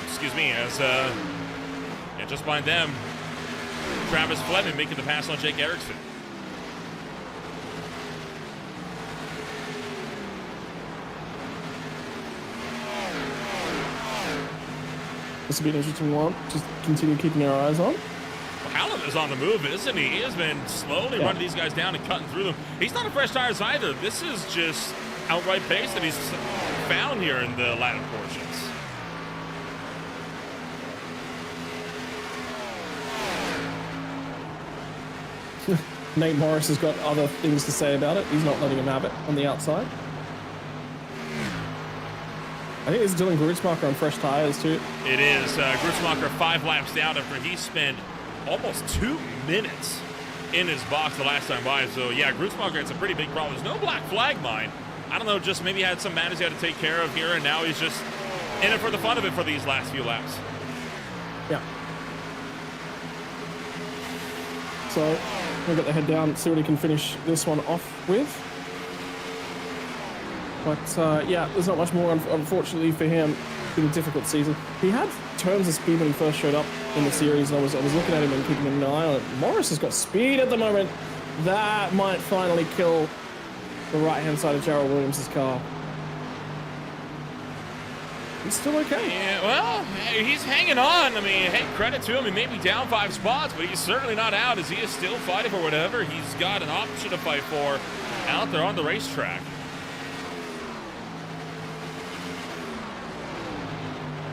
Excuse me, as just behind them, Travis Fleming making the pass on Jake Erickson.
This will be an interesting one. Just continue keeping our eyes on.
Well, Howland is on the move, isn't he? He has been slowly running these guys down and cutting through them. He's not a fresh tires either. This is just outright pace that he's found here in the latter portions.
Nate Morris has got other things to say about it. He's not letting him have it on the outside. I think it's Dylan Grutzmacher on fresh tires too.
It is. Grutzmacher 5 laps down after he spent almost 2 minutes in his box the last time by. So yeah, Grutzmacher, it's a pretty big problem. There's no black flag mine. I don't know, just maybe he had some matters he had to take care of here, and now he's just in it for the fun of it for these last few laps.
Yeah. So we'll get the head down, see what he can finish this one off with. But yeah, there's not much more, unfortunately for him. It's been a difficult season. He had turns of speed when he first showed up in the series, and I was looking at him and keeping an eye on it. Morris has got speed at the moment. That might finally kill the right-hand side of Jarrell Williams' car. He's still okay.
Yeah, well, he's hanging on. I mean, hey, credit to him. He may be down 5 spots, but he's certainly not out, as he is still fighting for whatever he's got an option to fight for out there on the racetrack.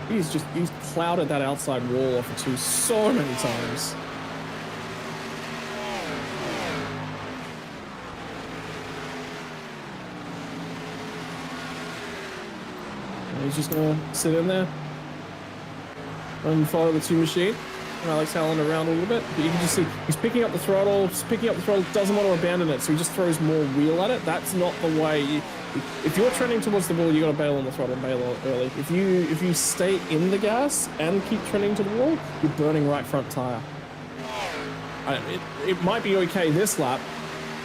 He's clouded that outside wall off of 2 so many times. And he's just gonna sit in there and follow the 2 machine. And Alex Howland around a little bit, but you can just see he's picking up the throttle, doesn't want to abandon it, so he just throws more wheel at it. That's not the way. If you're trending towards the wall, you got to bail on the throttle and bail early. If you stay in the gas and keep trending to the wall, you're burning right front tire. It might be okay this lap,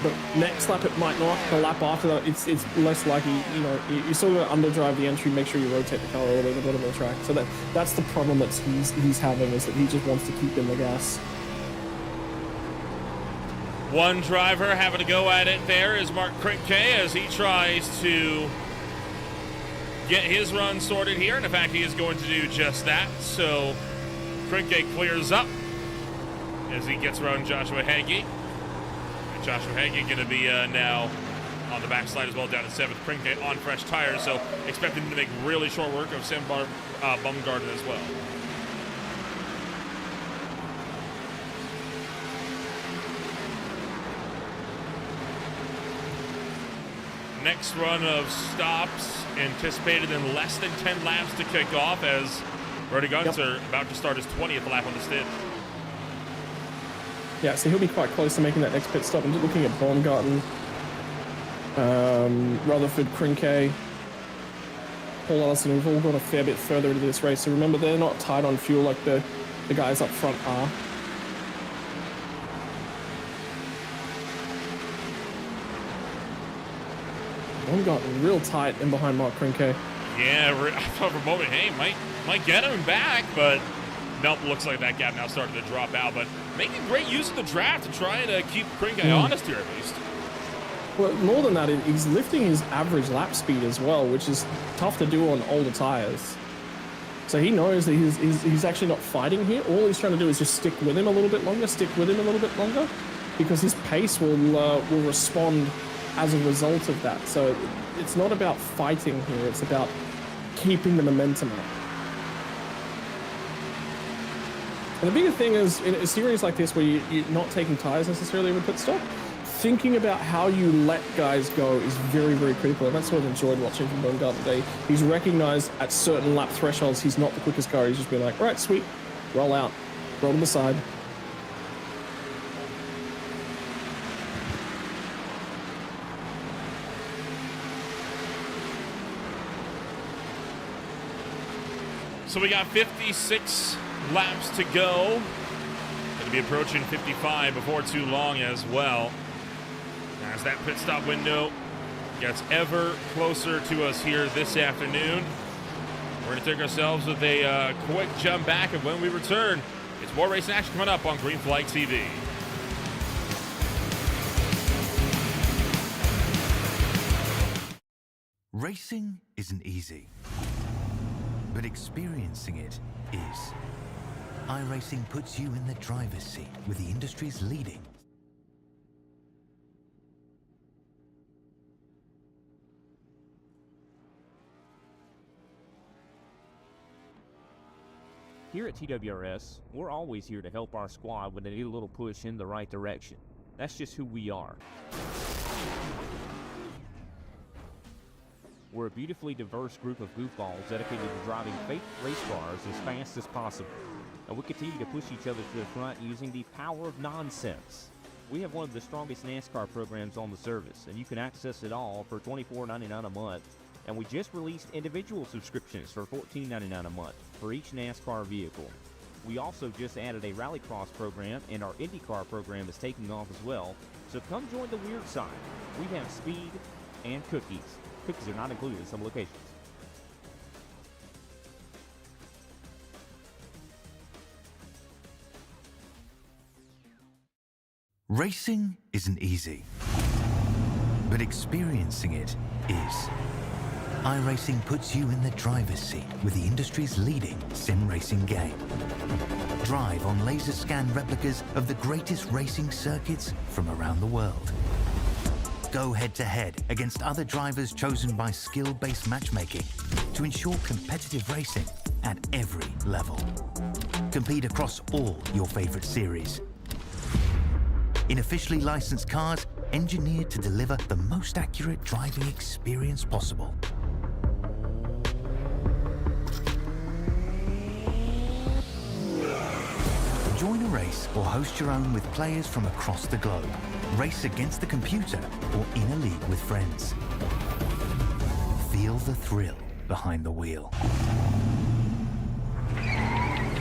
but next lap it might not. The lap after that, it's less likely. You know, you sort of underdrive the entry, make sure you rotate the car all the way to the bottom of the track. So that's the problem that he's having, is that he just wants to keep in the gas.
One driver having to go at it there is Mark Krinke, as he tries to get his run sorted here. And in fact, he is going to do just that. So Krinke clears up as he gets around Joshua Hagee. And Joshua Hagee going to be now on the backslide as well, down to 7th. Krinke on fresh tires, so expecting him to make really short work of Sam Bumgarner as well. Next run of stops anticipated in less than 10 laps to kick off, as Brody Gunter about to start his 20th lap on the stint.
Yeah, so he'll be quite close to making that next pit stop. I'm just looking at Baumgarten, Rutherford, Krinke, Paul Ellison, who've all gone a fair bit further into this race. So remember, they're not tight on fuel like the guys up front are. Baumgarten real tight in behind Mark Krinke.
Yeah, I thought for a moment, hey, might get him back, but nope, looks like that gap now starting to drop out. But making great use of the draft to try and keep Krinke honest here at least.
Well, more than that, he's lifting his average lap speed as well, which is tough to do on older tires. So he knows that he's actually not fighting here. All he's trying to do is just stick with him a little bit longer, because his pace will respond as a result of that. So it's not about fighting here, it's about keeping the momentum up. And the bigger thing is, in a series like this where you're not taking tires necessarily with pit stop, thinking about how you let guys go is very, very critical. And that's what I've enjoyed watching from Bongard today. He's recognized at certain lap thresholds he's not the quickest car. He's just been like, right, sweet, roll out, roll on the side.
So we got 56 laps to go. Going to be approaching 55 before too long as well. As that pit stop window gets ever closer to us here this afternoon. We're going to take ourselves with a quick jump back, and when we return, it's more racing action coming up on Green Flag TV.
Racing isn't easy, but experiencing it is. iRacing puts you in the driver's seat with the industry's leading
Here at TWRS, we're always here to help our squad when they need a little push in the right direction. That's just who we are. We're a beautifully diverse group of goofballs dedicated to driving fake race cars as fast as possible. And we continue to push each other to the front using the power of nonsense. We have one of the strongest NASCAR programs on the service, and you can access it all for $24.99 a month. And we just released individual subscriptions for $14.99 a month for each NASCAR vehicle. We also just added a Rallycross program, and our IndyCar program is taking off as well. So come join the weird side. We have speed and cookies. Cookies are not included in some locations.
Racing isn't easy, but experiencing it is. iRacing puts you in the driver's seat with the industry's leading sim racing game. Drive on laser scan replicas of the greatest racing circuits from around the world. Go head-to-head against other drivers chosen by skill-based matchmaking to ensure competitive racing at every level. Compete across all your favorite series. In officially licensed cars, engineered to deliver the most accurate driving experience possible. Join a race or host your own with players from across the globe. Race against the computer or in a league with friends. Feel the thrill behind the wheel.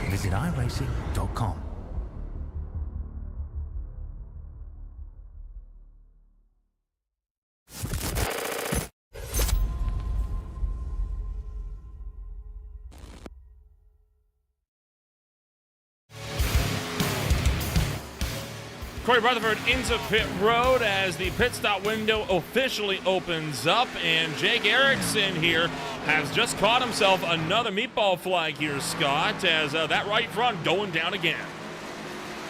Visit iRacing.com.
Corey Rutherford into pit road as the pit stop window officially opens up, and Jake Erickson here has just caught himself another meatball flag here, Scott, as that right front going down again.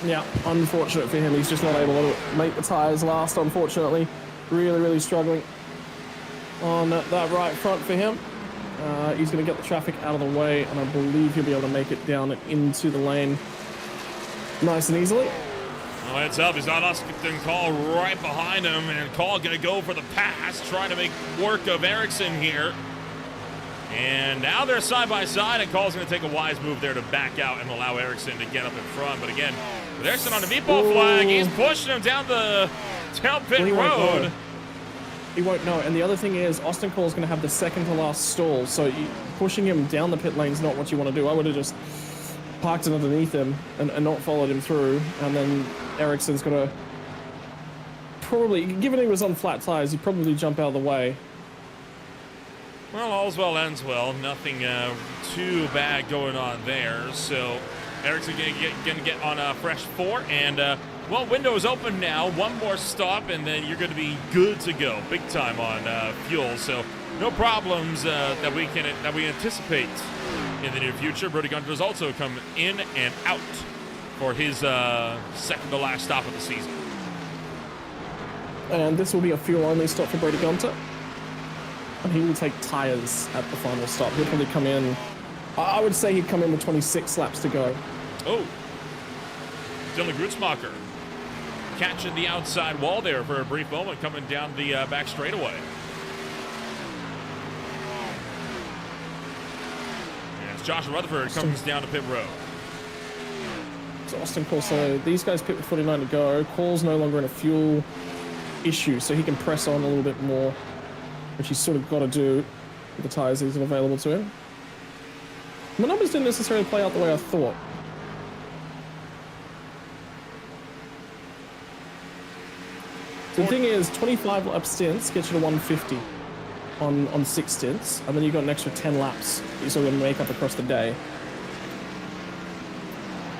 Yeah, unfortunate for him. He's just not able to make the tires last, unfortunately. Really, really struggling on that right front for him. He's going to get the traffic out of the way, and I believe he'll be able to make it down and into the lane nice and easily.
Well, heads up, he's got Austin Call right behind him, and Call going to go for the pass, trying to make work of Erickson here. And now they're side by side, and Call's going to take a wise move there to back out and allow Erickson to get up in front. But again, with Erickson on the meatball flag, he's pushing him down the tail pit road.
He won't know. And the other thing is, Austin Call's going to have the second to last stall, so pushing him down the pit lane is not what you want to do. I would have just parked it underneath him and not followed him through, and then Ericsson's gonna probably, given he was on flat tires, he'd probably jump out of the way.
Well, all's well ends well. Nothing too bad going on there. So Erickson gonna get on a fresh 4, and well, window is open now. One more stop, and then you're gonna be good to go, big time on fuel. So no problems that we anticipate in the near future. Brody Gunter's also come in and out for his second to last stop of the season.
And this will be a fuel-only stop for Brody Gunter. And he will take tires at the final stop. He'll probably come in, I would say he'd come in with 26 laps to go.
Oh, Dylan Grutzmacher catching the outside wall there for a brief moment, coming down the back straightaway. As Josh Rutherford comes down to pit road.
So Austin Cole, so these guys pit with 49 to go. Cole's no longer in a fuel issue, so he can press on a little bit more, which he's sort of got to do with the tires that are available to him. My numbers didn't necessarily play out the way I thought. The thing is, 25 lap stints get you to 150 on 6 stints, and then you've got an extra 10 laps that you're still going to make up across the day.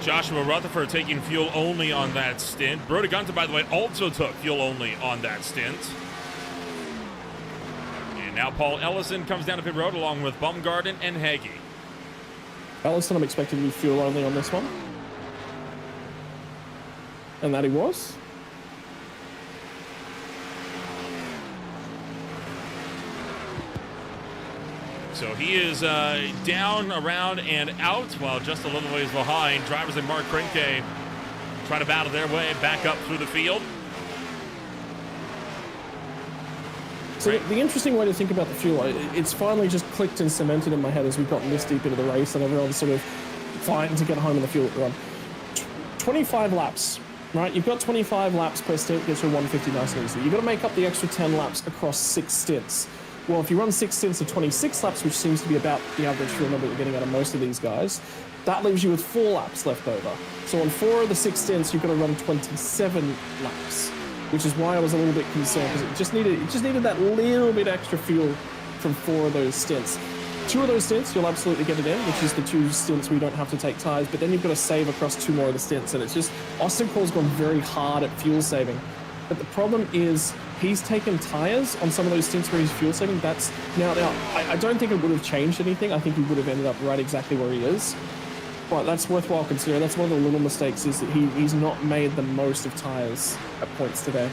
Joshua Rutherford taking fuel only on that stint. Brody Gunter, by the way, also took fuel only on that stint. And now Paul Ellison comes down to pit road along with Bumgarden and Hagee.
Ellison, I'm expecting to be fuel only on this one. And that he was.
So he is down, around, and out, while just a little ways behind. Drivers in Mark Krinke try to battle their way back up through the field.
So the interesting way to think about the fuel, it's finally just clicked and cemented in my head as we've gotten this deep into the race and everyone's sort of fighting to get home in the fuel run. 25 laps, right? You've got 25 laps per stint, gets you 150 nice and easy. You've got to make up the extra 10 laps across 6 stints. Well, if you run 6 stints of 26 laps, which seems to be about the average fuel number you're getting out of most of these guys, that leaves you with 4 laps left over. So on 4 of the 6 stints, you've got to run 27 laps, which is why I was a little bit concerned, because it just needed that little bit extra fuel from 4 of those stints. 2 of those stints, you'll absolutely get it in, which is the 2 stints where you don't have to take tires, but then you've got to save across 2 more of the stints, and it's just, Austin Cole's gone very hard at fuel saving. But the problem is, he's taken tires on some of those stints where he's fuel saving. I don't think it would have changed anything. I think he would have ended up right exactly where he is. But that's worthwhile considering. That's one of the little mistakes, is that he's not made the most of tires at points today.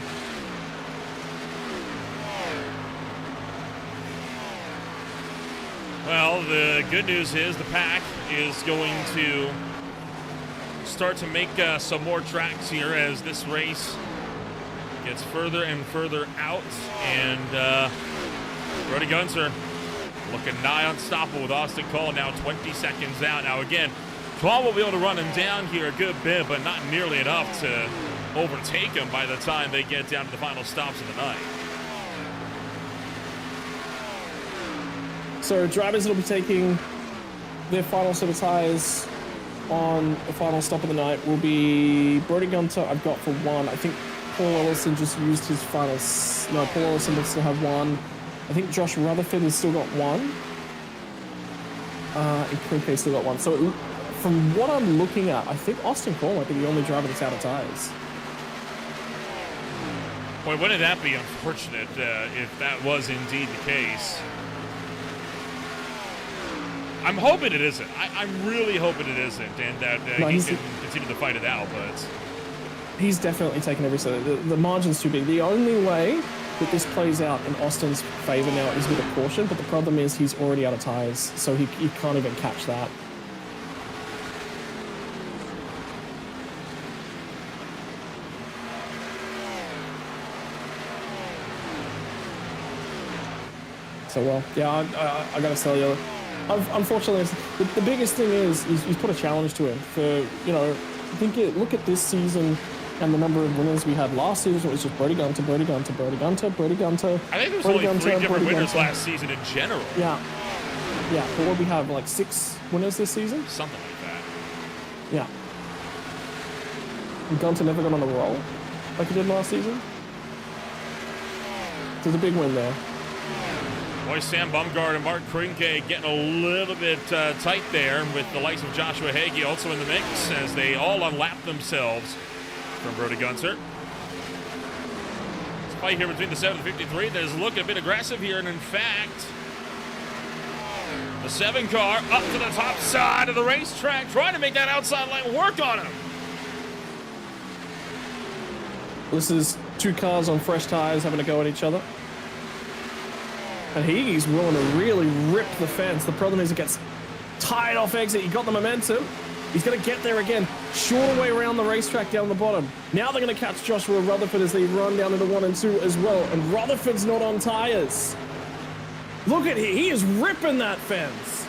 Well, the good news is the pack is going to start to make some more tracks here as this race gets further and further out, and Brody Gunter looking nigh unstoppable with Austin Cole now 20 seconds out. Now again, Cole will be able to run him down here a good bit, but not nearly enough to overtake him by the time they get down to the final stops of the night.
So drivers that will be taking their final set of tires on the final stop of the night will be Brody Gunter, I've got for 1. I think Paul Ellison just used his final... No, Paul Ellison does still have 1. I think Josh Rutherford has still got 1. And Krinke still got 1. So from what I'm looking at, I think Austin Cole might be the only driver that's out of tires.
Boy, wouldn't that be unfortunate if that was indeed the case? I'm hoping it isn't. I'm really hoping it isn't, and that he can continue to fight it out, but...
He's definitely taken every set. The margin's too big. The only way that this plays out in Austin's favor now is with a caution, but the problem is he's already out of tires, so he can't even catch that. So, well, yeah, I gotta tell you, unfortunately, the biggest thing is he's put a challenge to him for, look at this season and the number of winners we had last season. It was just Brody Gunter, Brody Gunter, Brody Gunter, Brody Gunter.
I think there was only 3 different winners last season in general.
Yeah. Yeah, but what we have, like 6 winners this season?
Something like that.
Yeah. And Gunter never got on a roll like he did last season. There's a big win there.
Boy, Sam Bumgarner and Mark Krinke getting a little bit tight there with the likes of Joshua Hagee also in the mix as they all unlap themselves from Brody Gunter. This fight here between the 7 and 53 that is looking a bit aggressive here, and in fact, the 7 car up to the top side of the racetrack, trying to make that outside line work on him.
This is 2 cars on fresh tires having to go at each other. And he's willing to really rip the fence. The problem is it gets tied off exit. He got the momentum. He's going to get there again. Short way around the racetrack down the bottom. Now they're going to catch Joshua Rutherford as they run down into 1 and 2 as well. And Rutherford's not on tires. Look at him. He is ripping that fence.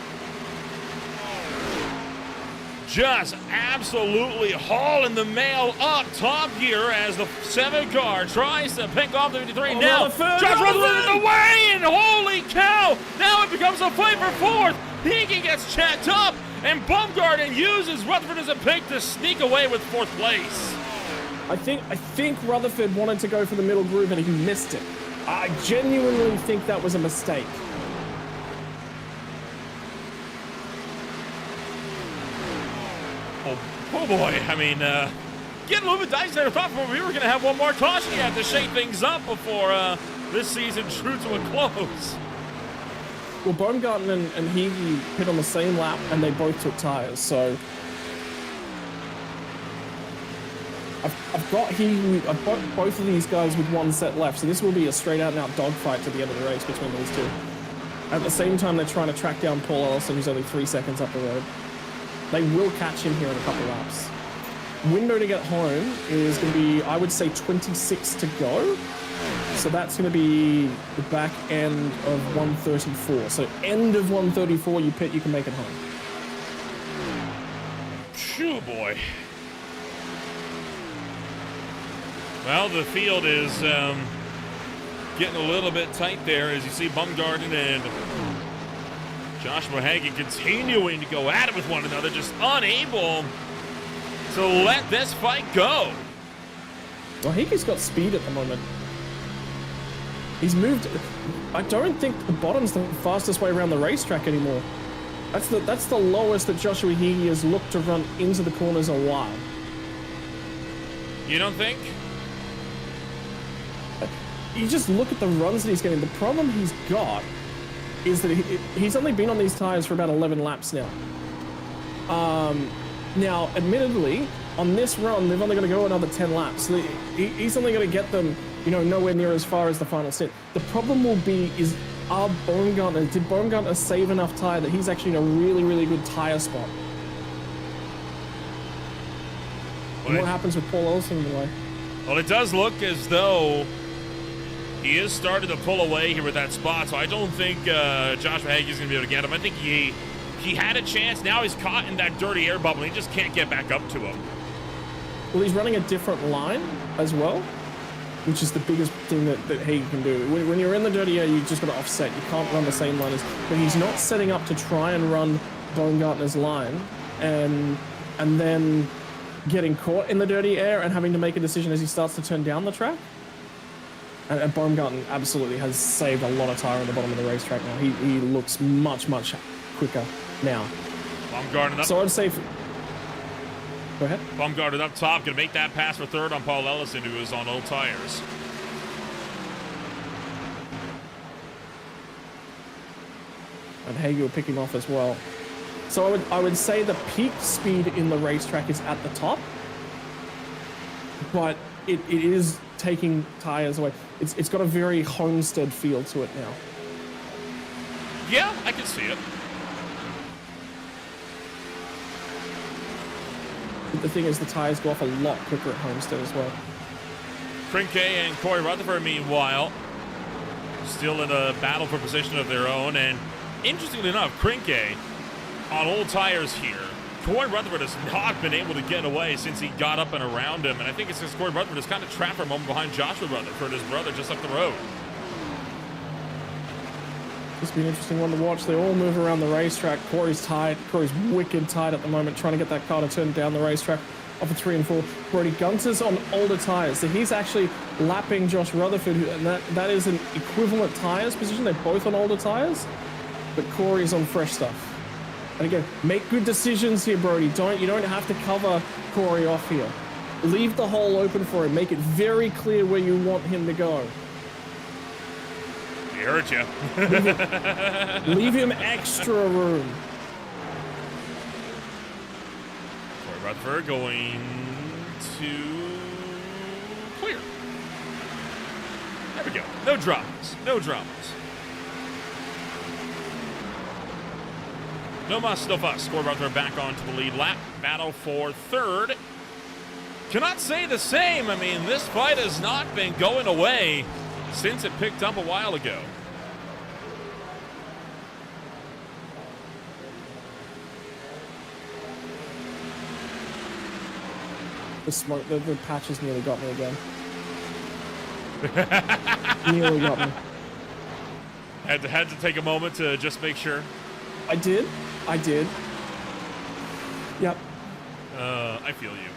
Just absolutely hauling the mail up top here as the 7 car tries to pick off the 53. Now, Josh Rutherford in the way, and holy cow! Now it becomes a fight for 4th. Hickey gets checked up, and Bumgarden uses Rutherford as a pick to sneak away with 4th place.
I think Rutherford wanted to go for the middle groove and he missed it. I genuinely think that was a mistake.
Oh boy, I mean, getting a little bit dicey there. I thought we were going to have one more caution. You have to shake things up before this season drew to a close.
Well, Baumgarten and Healy hit on the same lap, and they both took tires. So I've got both of these guys with 1 set left. So this will be a straight-out-and-out dogfight to the end of the race between these 2. At the same time, they're trying to track down Paul Ellison, who's only 3 seconds up the road. They will catch him here in a couple laps. Window to get home is going to be, I would say, 26 to go. So that's going to be the back end of 134. So end of 134, you pit, you can make it home.
Phew, boy. Well, the field is getting a little bit tight there as you see Bumgarden and Joshua Hagan continuing to go at it with one another, just unable to let this fight go.
Well, Hickey's got speed at the moment. He's moved. I don't think the bottom's the fastest way around the racetrack anymore. That's the lowest that Joshua Hickey has looked to run into the corners a while.
You don't think?
You just look at the runs that he's getting. The problem he's got is that he's only been on these tires for about 11 laps now. Now, admittedly, on this run, they've only got to go another 10 laps. So he's only going to get them, nowhere near as far as the final stint. The problem will be did Baumgartner save enough tire that he's actually in a really, really good tire spot? And what happens with Paul Ellison in the way?
Well, it does look as though he is starting to pull away here with that spot, so I don't think Joshua Hagan's going to be able to get him. I think he had a chance. Now he's caught in that dirty air bubble. He just can't get back up to him.
Well, he's running a different line as well, which is the biggest thing that Hagan can do. When you're in the dirty air, you just got to offset. You can't run the same line as... But he's not setting up to try and run Baumgartner's line and then getting caught in the dirty air and having to make a decision as he starts to turn down the track. And Baumgarten absolutely has saved a lot of tire at the bottom of the racetrack now. He looks much, much quicker now.
Baumgarten up.
So I'd say... Go ahead.
Baumgarten up top, going to make that pass for 3rd on Paul Ellison, who is on old tires.
And Hagel picking off as well. So I would say the peak speed in the racetrack is at the top, but it is taking tires away. It's got a very Homestead feel to it now.
Yeah, I can see it.
But the thing is, the tires go off a lot quicker at Homestead as well.
Krinke and Corey Rutherford, meanwhile, still in a battle for position of their own. And interestingly enough, Krinke on old tires here. Corey Rutherford has not been able to get away since he got up and around him. And I think it's because Corey Rutherford has kind of trapped for a moment behind Joshua Rutherford, his brother, just up the road.
This will be an interesting one to watch. They all move around the racetrack. Corey's tight. Corey's wicked tight at the moment, trying to get that car to turn down the racetrack off of 3 and 4. Brody Gunter's on older tires, so he's actually lapping Josh Rutherford, and that is an equivalent tires position. They're both on older tires, but Corey's on fresh stuff. And again, make good decisions here, Brody. You don't have to cover Corey off here. Leave the hole open for him. Make it very clear where you want him to go.
heard you.
Leave him extra room.
Corey Rutherford going to clear. There we go. No dramas. No dramas. No muss, no fuss. Corey Rutherford back onto the lead lap. Battle for third. Cannot say the same. I mean, this fight has not been going away since it picked up a while ago.
The smoke, the patches nearly got me again. Nearly got me.
Had to take a moment to just make sure.
I did. Yep.
I feel you.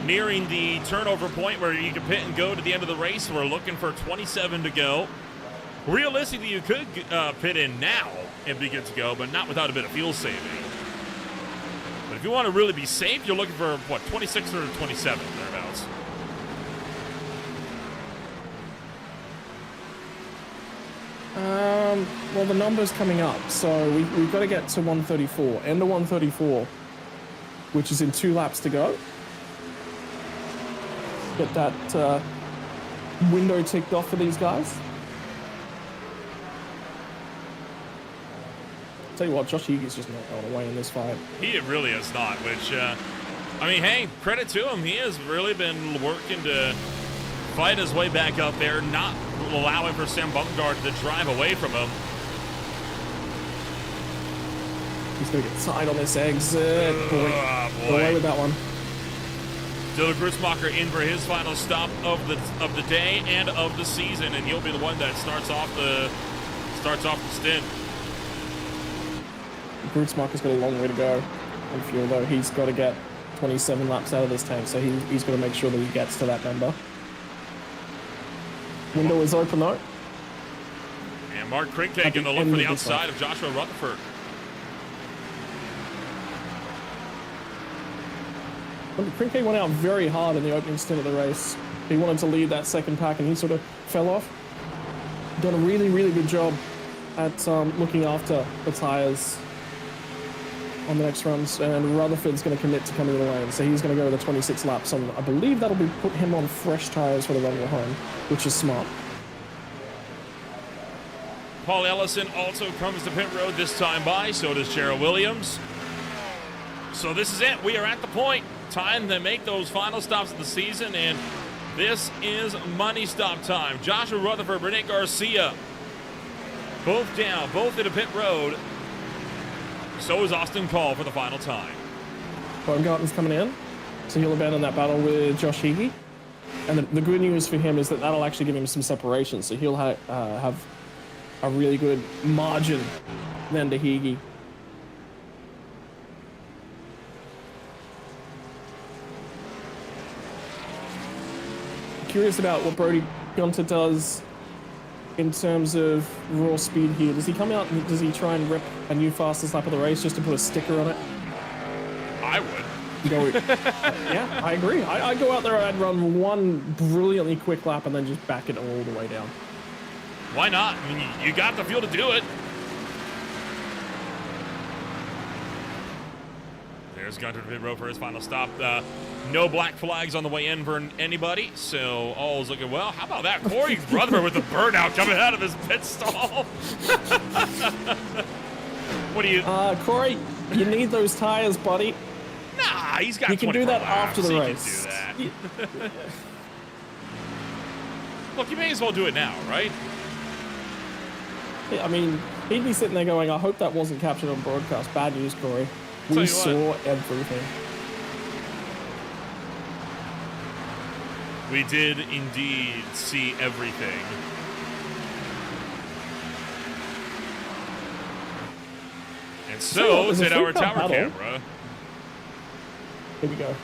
Nearing the turnover point where you can pit and go to the end of the race. We're looking for 27 to go. Realistically, you could pit in now and be good to go, but not without a bit of fuel saving. But if you want to really be safe, you're looking for, what, 26 or 27, thereabouts.
Well, the number's coming up, so we've got to get to 134, end of 134, which is in 2 laps to go. Get that window ticked off for these guys. Tell you what, Josh Egan's just not going away in this fight.
He really is not, which, I mean, hey, credit to him. He has really been working to fight his way back up there, not allowing for Sam Bumgard to drive away from him.
He's going to get side on this exit. Boy. Away with that one.
Dylan Grutzmacher in for his final stop of the day and of the season, and he'll be the one that starts off the stint.
Grutzmacher's got a long way to go on fuel, though. He's got to get 27 laps out of this tank, so he's got to make sure that he gets to that number. Window is open, though.
And Mark Krick taking a look for the outside of Joshua Rutherford.
Krick went out very hard in the opening stint of the race. He wanted to lead that second pack, and he sort of fell off. Done a really, really good job at looking after the tyres on the next runs, and Rutherford's going to commit to coming to the lane, so he's going to go with the 26 laps on. I believe that'll be put him on fresh tyres for the run home, which is smart.
Paul Ellison also comes to pit road this time by, so does Jarrell Williams. So this is it. We are at the point. Time to make those final stops of the season, and this is money stop time. Joshua Rutherford, Renee Garcia, both down, both at a pit road. So is Austin Call for the final time.
Baumgarten's coming in, so he'll abandon that battle with Josh Heagy. And the good news for him is that that'll actually give him some separation, so he'll have a really good margin then to Heagy. Curious about what Brody Gunter does in terms of raw speed here. Does he come out and does he try and rip a new fastest lap of the race just to put a sticker on it?
I would.
Yeah, I agree. I'd go out there and I'd run one brilliantly quick lap and then just back it all the way down.
Why not? I mean, you got the fuel to do it. There's Gunter to pit road for his final stop. No black flags on the way in for anybody, so all's looking well. How about that? Corey Rutherford with the burnout coming out of his pit stall. What do you...
Corey, you need those tires, buddy.
Nah, he's got 24 laps.
You can do that after the
He
race.
can do that. Look, you may as well do it now, right?
Yeah, I mean, he'd be sitting there going, I hope that wasn't captured on broadcast. Bad news, Corey. We saw everything.
We did indeed see everything. And so did our tower camera.
Here we go.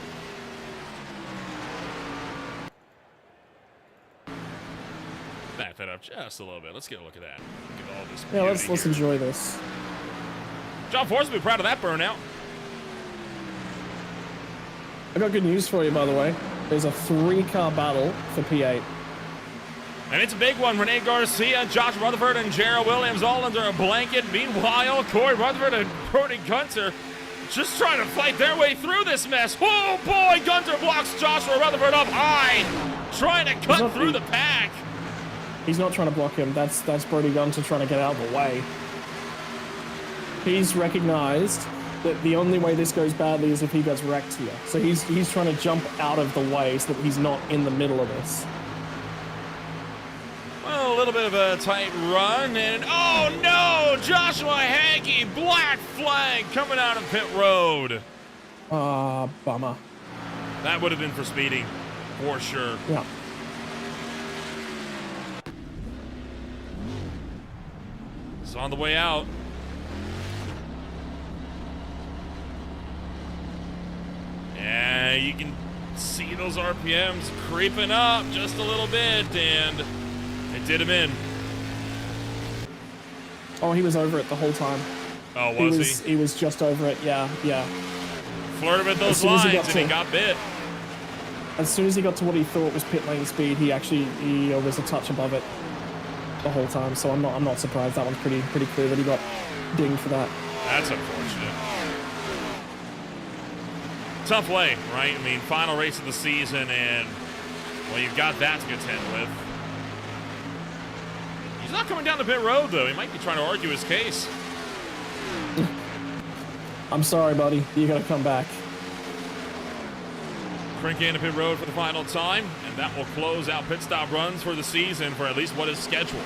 Back that up just a little bit. Let's get a look at that. Look at all this.
Yeah, let's enjoy this.
John Force will be proud of that burnout.
I got good news for you, by the way. There's a 3-car battle for P8.
And it's a big one. Rene Garcia, Josh Rutherford, and Jarrell Williams all under a blanket. Meanwhile, Corey Rutherford and Brody Gunter just trying to fight their way through this mess. Oh boy, Gunter blocks Joshua Rutherford up high, trying to cut through the pack.
He's not trying to block him. That's Brody Gunter trying to get out of the way. He's recognized that the only way this goes badly is if he gets wrecked here. So he's trying to jump out of the way so that he's not in the middle of this.
Well, a little bit of a tight run, and oh no! Joshua Hankey, black flag coming out of pit road.
Bummer.
That would have been for speeding, for sure.
Yeah.
It's on the way out. Yeah, you can see those RPMs creeping up just a little bit, and it did him in.
Oh, he was over it the whole time.
Oh, was he?
He was just over it, yeah.
Flirted with those lines, and he got bit.
As soon as he got to what he thought was pit lane speed, he was a touch above it the whole time. So I'm not surprised. That one's pretty clear that he got dinged for that.
That's unfortunate. Tough way, right? I mean, final race of the season, and well, you've got that to contend with. He's not coming down the pit road, though. He might be trying to argue his case.
I'm sorry, buddy. You gotta come back.
Crank into pit road for the final time, and that will close out pit stop runs for the season for at least what is scheduled.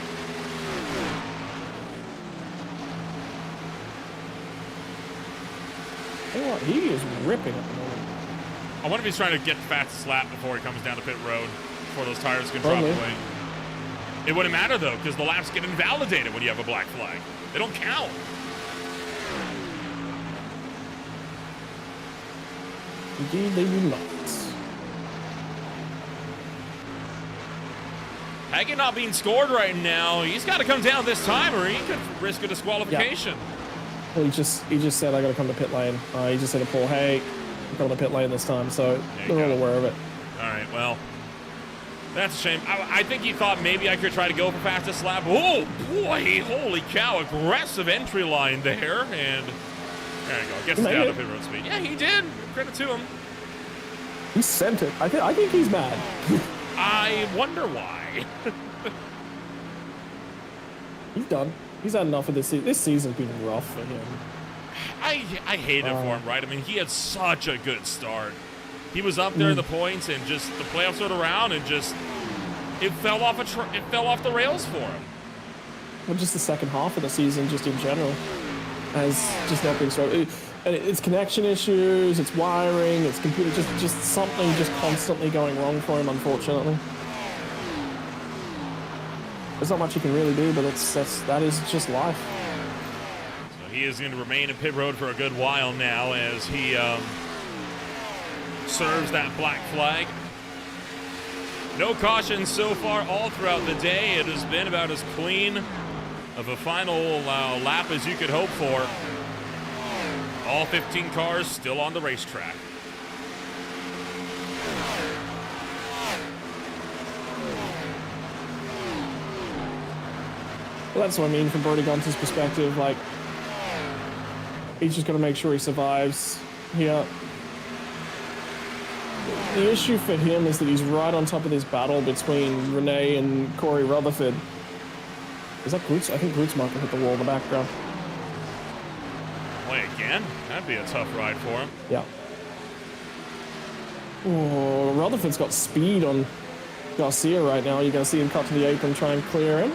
He is ripping at the moment.
I wonder if he's trying to get the fastest lap before he comes down to pit road, before those tires can drop away. It wouldn't matter, though, because the laps get invalidated when you have a black flag. They don't count.
Indeed, they do not.
Haggett not being scored right now. He's got to come down this time, or he could risk a disqualification.
Yeah. Well, he just said, I got to come to pit lane. He just said to Paul, hey, I'm coming to pit lane this time, so they're all aware of it.
All right, well, that's a shame. I think he thought maybe I could try to go for fastest lap. Oh, boy, holy cow, aggressive entry line there, and there you go. Gets us down to pit road speed. Yeah, he did. Credit to him.
He sent it. I think he's mad.
I wonder why.
He's done. He's had enough of this season. This season's been rough for him.
I hate it for him, right? I mean, he had such a good start. He was up there in the points, and just the playoffs went around, and just it fell off the rails for him.
Well, just the second half of the season, just in general, has just not been strong. It's connection issues, it's wiring, it's computer, just something just constantly going wrong for him, unfortunately. There's not much you can really do, but that is just life.
So he is going to remain in pit road for a good while now as he serves that black flag. No cautions so far all throughout the day. It has been about as clean of a final lap as you could hope for. All 15 cars still on the racetrack.
Well, that's what I mean from Brody Gunter's perspective. Like, he's just got to make sure he survives here. The issue for him is that he's right on top of this battle between Renee and Corey Rutherford. Is that Groots? I think Groots might have hit the wall in the background.
Play again? That'd be a tough ride for him.
Yeah. Oh, Rutherford's got speed on Garcia right now. You're going to see him cut to the apron, try and clear him.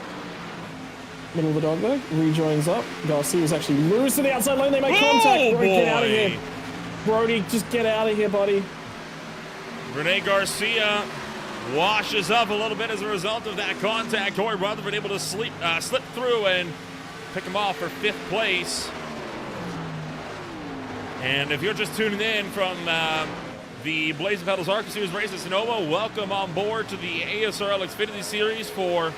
Middle of the dog leg, rejoins up. Garcia's actually loose to the outside lane. They make contact. Brody, get out of here. Brody, just get out of here, buddy.
Rene Garcia washes up a little bit as a result of that contact. Corey Rutherford able to slip through and pick him off for 5th place. And if you're just tuning in from the Blazing Pedals ARCA Series race at Sonoma, welcome on board to the ASRL Xfinity Series for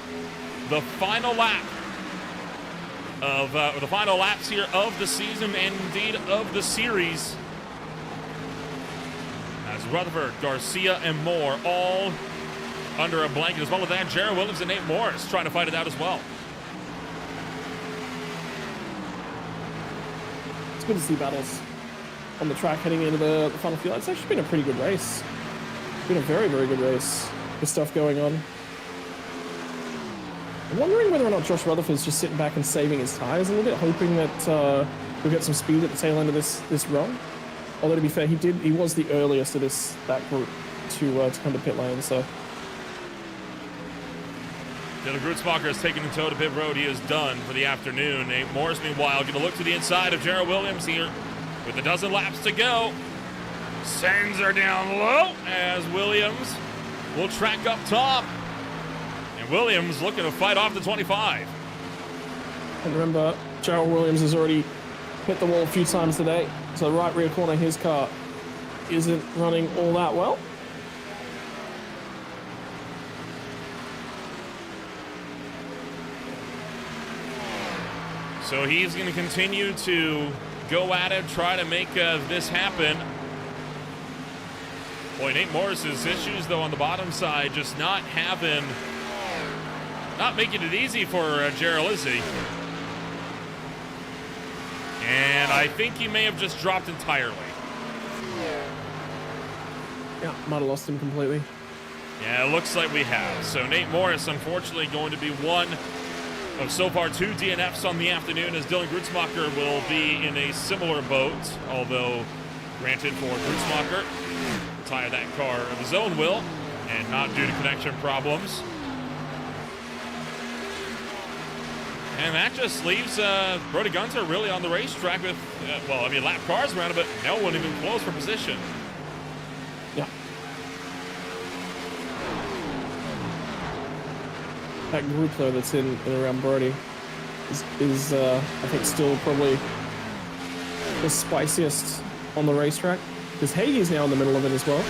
the final lap of the final laps here of the season and indeed of the series. As Rutherford, Garcia, and Moore all under a blanket. As well as that, Jared Williams and Nate Morris trying to fight it out as well.
It's good to see battles on the track heading into the final field. It's actually been a pretty good race. It's been a very, very good race with stuff going on. I'm wondering whether or not Josh Rutherford's just sitting back and saving his tires a little bit, hoping that we'll get some speed at the tail end of this run. Although to be fair, he was the earliest of that group to come to pit lane. So
Dylan Grutzmacher has taken the toe to pit road. He is done for the afternoon. Nate Morris, meanwhile, going to look to the inside of Jared Williams here with a dozen laps to go. Sends her down low as Williams will track up top. And Williams looking to fight off the 25.
And remember, Jared Williams has already hit the wall a few times today. So the right rear corner, his car isn't running all that well.
So he's going to continue to go at it, try to make this happen. Boy, Nate Morris's issues, though, on the bottom side, just not making it easy for Gerald, is he? And I think he may have just dropped entirely.
Yeah, might have lost him completely.
Yeah, it looks like we have. So Nate Morris, unfortunately, going to be one of so far 2 DNFs on the afternoon, as Dylan Grutzmacher will be in a similar boat, although granted for Grutzmacher, retire that car of his own will and not due to connection problems. And that just leaves Brody Gunter really on the racetrack with, lap cars around it, but no one even close for position.
Yeah. That group, though, that's in and around Brody is I think, still probably the spiciest on the racetrack, because Hagee's now in the middle of it as well.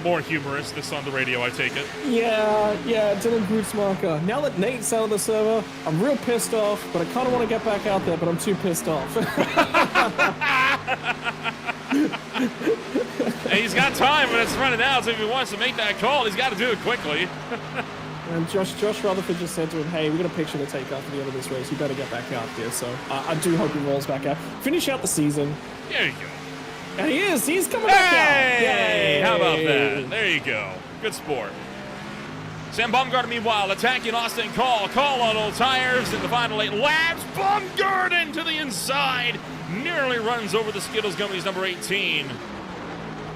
More humorous, this on the radio, I take it.
Yeah, Dylan Grutzmacher. Now that Nate's out of the server, I'm real pissed off, but I kind of want to get back out there, but I'm too pissed off.
Hey, he's got time, but it's running out, so if he wants to make that call, he's got to do it quickly.
And Josh Rutherford just said to him, hey, we got a picture to take after the end of this race. You better get back out there. So I do hope he rolls back out. Finish out the season.
There you go.
And he is. He's coming back out.
Yay! How about that? There you go. Good sport. Sam Bumgarner, meanwhile, attacking Austin Call. Call on old tires in the final 8 laps. Bumgarner to the inside. Nearly runs over the Skittles Gummies number 18.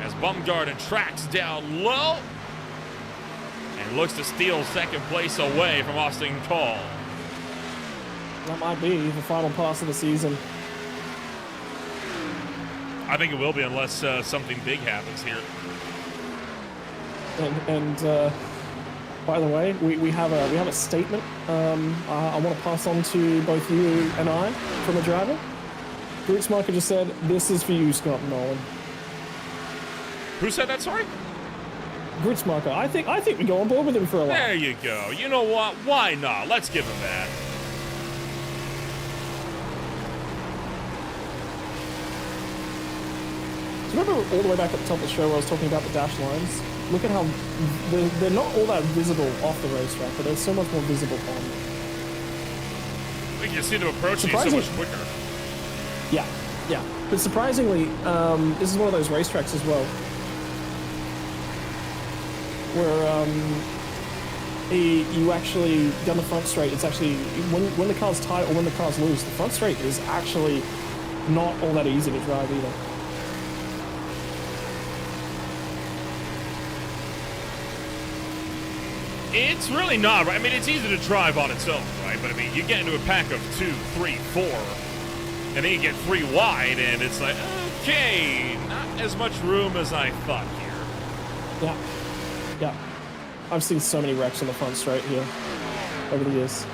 As Bumgarner tracks down low and looks to steal second place away from Austin Call.
That might be the final pass of the season.
I think it will be, unless something big happens here.
And by the way, we have a statement I want to pass on to both you and I from a driver. Grutzmacher just said, "This is for you, Scott Nolan."
Who said that? Sorry.
Grutzmacher. I think we go on board with him for a while.
There you go. You know what? Why not? Let's give him that.
Remember all the way back at the top of the show where I was talking about the dash lines? Look at how they're not all that visible off the racetrack, but they're so much more visible on them.
We can see them approaching so much quicker.
Yeah. But surprisingly, this is one of those racetracks as well, where you actually, down the front straight, it's actually, when the car's tight or when the car's loose, the front straight is actually not all that easy to drive either.
It's really not, right? I mean, it's easy to drive on its own, right? But I mean, you get into a pack of 2, 3, 4, and then you get 3 wide, and it's like, okay, not as much room as I thought here.
Yeah. I've seen so many wrecks on the front straight here over the years.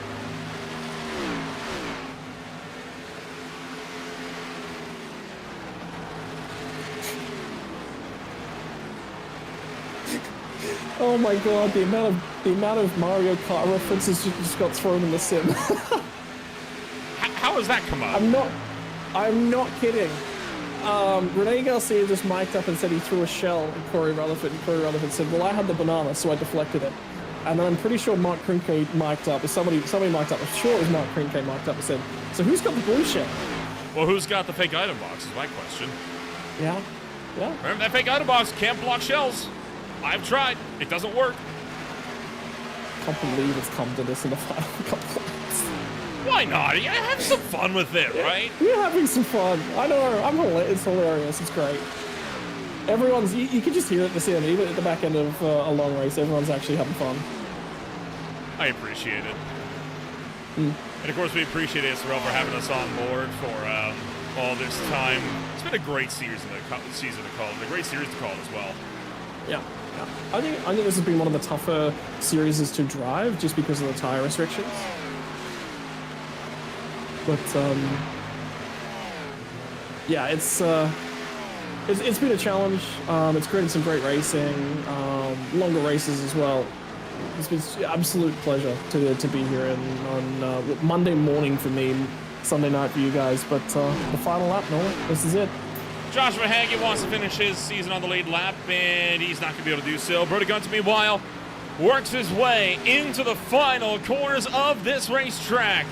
Oh my god, the amount of The amount of Mario Kart references just got thrown in the sim.
How has that come up?
I'm not kidding. Rene Garcia just mic'd up and said he threw a shell at Corey Rutherford, and Corey Rutherford said, well, I had the banana, so I deflected it. And then I'm pretty sure Mark Krinke mic'd up, or somebody mic'd up, I'm sure it was Mark Krinke mic'd up and said, so who's got the blue shell?
Well, who's got the fake item box is my question.
Yeah.
Remember that fake item box can't block shells. I've tried. It doesn't work.
I can't believe it's come to this in the final couple laps.
Why not? Yeah, have some fun with it, right?
We're having some fun. I know, it's hilarious, it's great. Everyone's, you can just hear it at the sim, even at the back end of a long race, everyone's actually having fun.
I appreciate it. And of course, we appreciate ASRL for having us on board for all this time. It's been a great season to call, and a great series to call as well.
Yeah. I think this has been one of the tougher series to drive just because of the tire restrictions. But yeah, it's been a challenge. It's created some great racing, longer races as well. It's been an absolute pleasure to be here on Monday morning for me, Sunday night for you guys. But the final lap, this is it.
Joshua Hagee wants to finish his season on the lead lap, and he's not going to be able to do so. Brody Gunter, meanwhile, works his way into the final corners of this racetrack.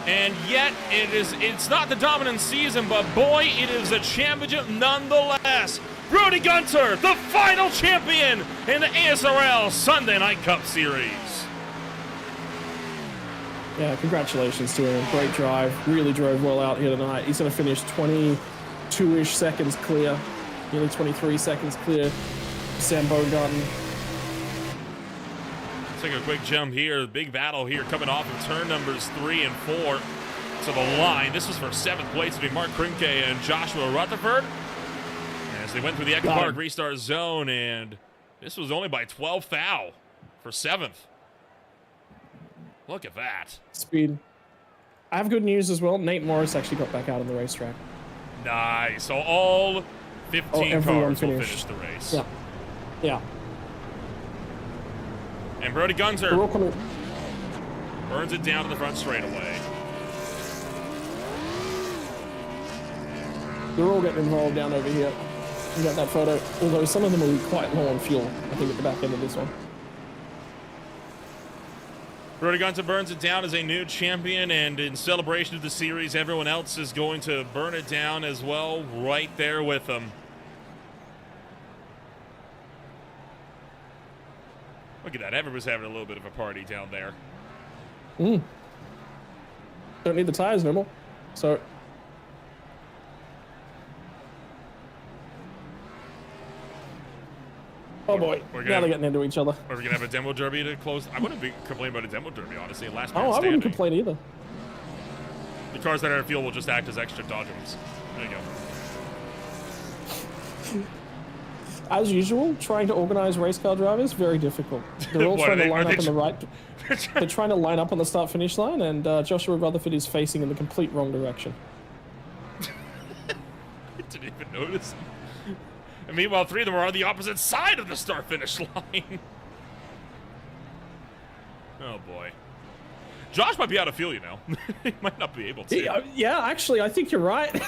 And yet, it's not the dominant season, but boy, it is a championship nonetheless. Brody Gunter, the final champion in the ASRL Sunday Night Cup Series.
Yeah, congratulations to him. Great drive. Really drove well out here tonight. He's going to finish 22-ish seconds clear. Nearly 23 seconds clear. Sam Bogarten.
Let's take a quick jump here. Big battle here coming off of turn numbers 3 and 4 to the line. This was for 7th place between Mark Krimke and Joshua Rutherford. As they went through the Echo Park restart zone, and this was only by 12 thou for 7th. Look at that.
Speed. I have good news as well. Nate Morris actually got back out on the racetrack.
Nice. So all 15 cars will finish the race.
Yeah. Yeah.
And Brody Gunter burns it down to the front straightaway.
They're all getting involved down over here. We got that photo, although some of them will be quite low on fuel, I think, at the back end of this one.
Brody Gunter burns it down as a new champion, and in celebration of the series, everyone else is going to burn it down as well, right there with them. Look at that. Everybody's having a little bit of a party down there.
Don't need the tires no more. So. Oh boy, now they're getting into each other.
Are we going to have a demo derby to close? I wouldn't be complaining about a demo derby, honestly. Last man
I
standing.
wouldn't complain either.
The cars that are in field will just act as extra dodgers. There you go.
As usual, trying to organize race car drivers, very difficult. They're all trying to line up on the right. They're trying to line up on the start-finish line, and Joshua Rutherford is facing in the complete wrong direction.
I didn't even notice. And meanwhile, 3 of them are on the opposite side of the start-finish line. Oh, boy. Josh might be out of fuel, you know. He might not be able to.
Yeah, actually, I think you're right.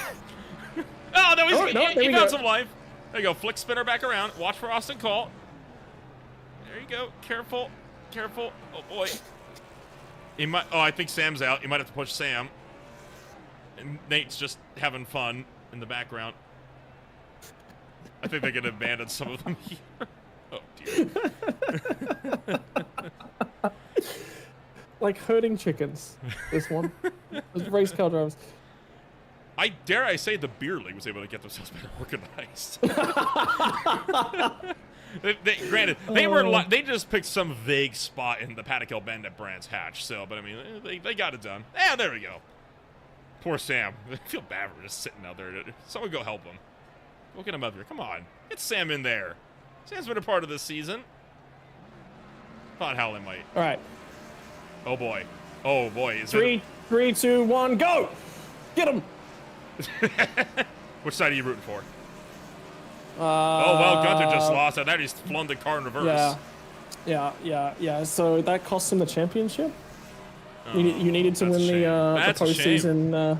Oh, no, he found some life. There you go. Flick spinner back around. Watch for Austin Call. There you go. Careful. Careful. Oh, boy. He might. Oh, I think Sam's out. You might have to push Sam. And Nate's just having fun in the background. I think they're going to abandon some of them here. Oh, dear.
Like herding chickens, this one. Those race car drivers.
Dare I say the beer league was able to get themselves better organized. Granted, they just picked some vague spot in the Paddock Hill Bandit Brands hatch. So, but I mean, they got it done. Yeah, there we go. Poor Sam. I feel bad for just sitting out there. Someone go help him. Go get him up here. Come on, get Sam in there. Sam's been a part of this season. Thought Howley might.
All right.
Oh boy. Oh boy. Is
3, 2, 1, go! Get him!
Which side are you rooting for? Oh well, Gunter just lost. I thought he's flung the car in reverse.
Yeah. Yeah. So that cost him the championship. You needed to
that's
win
a shame.
the
That's a shame.
postseason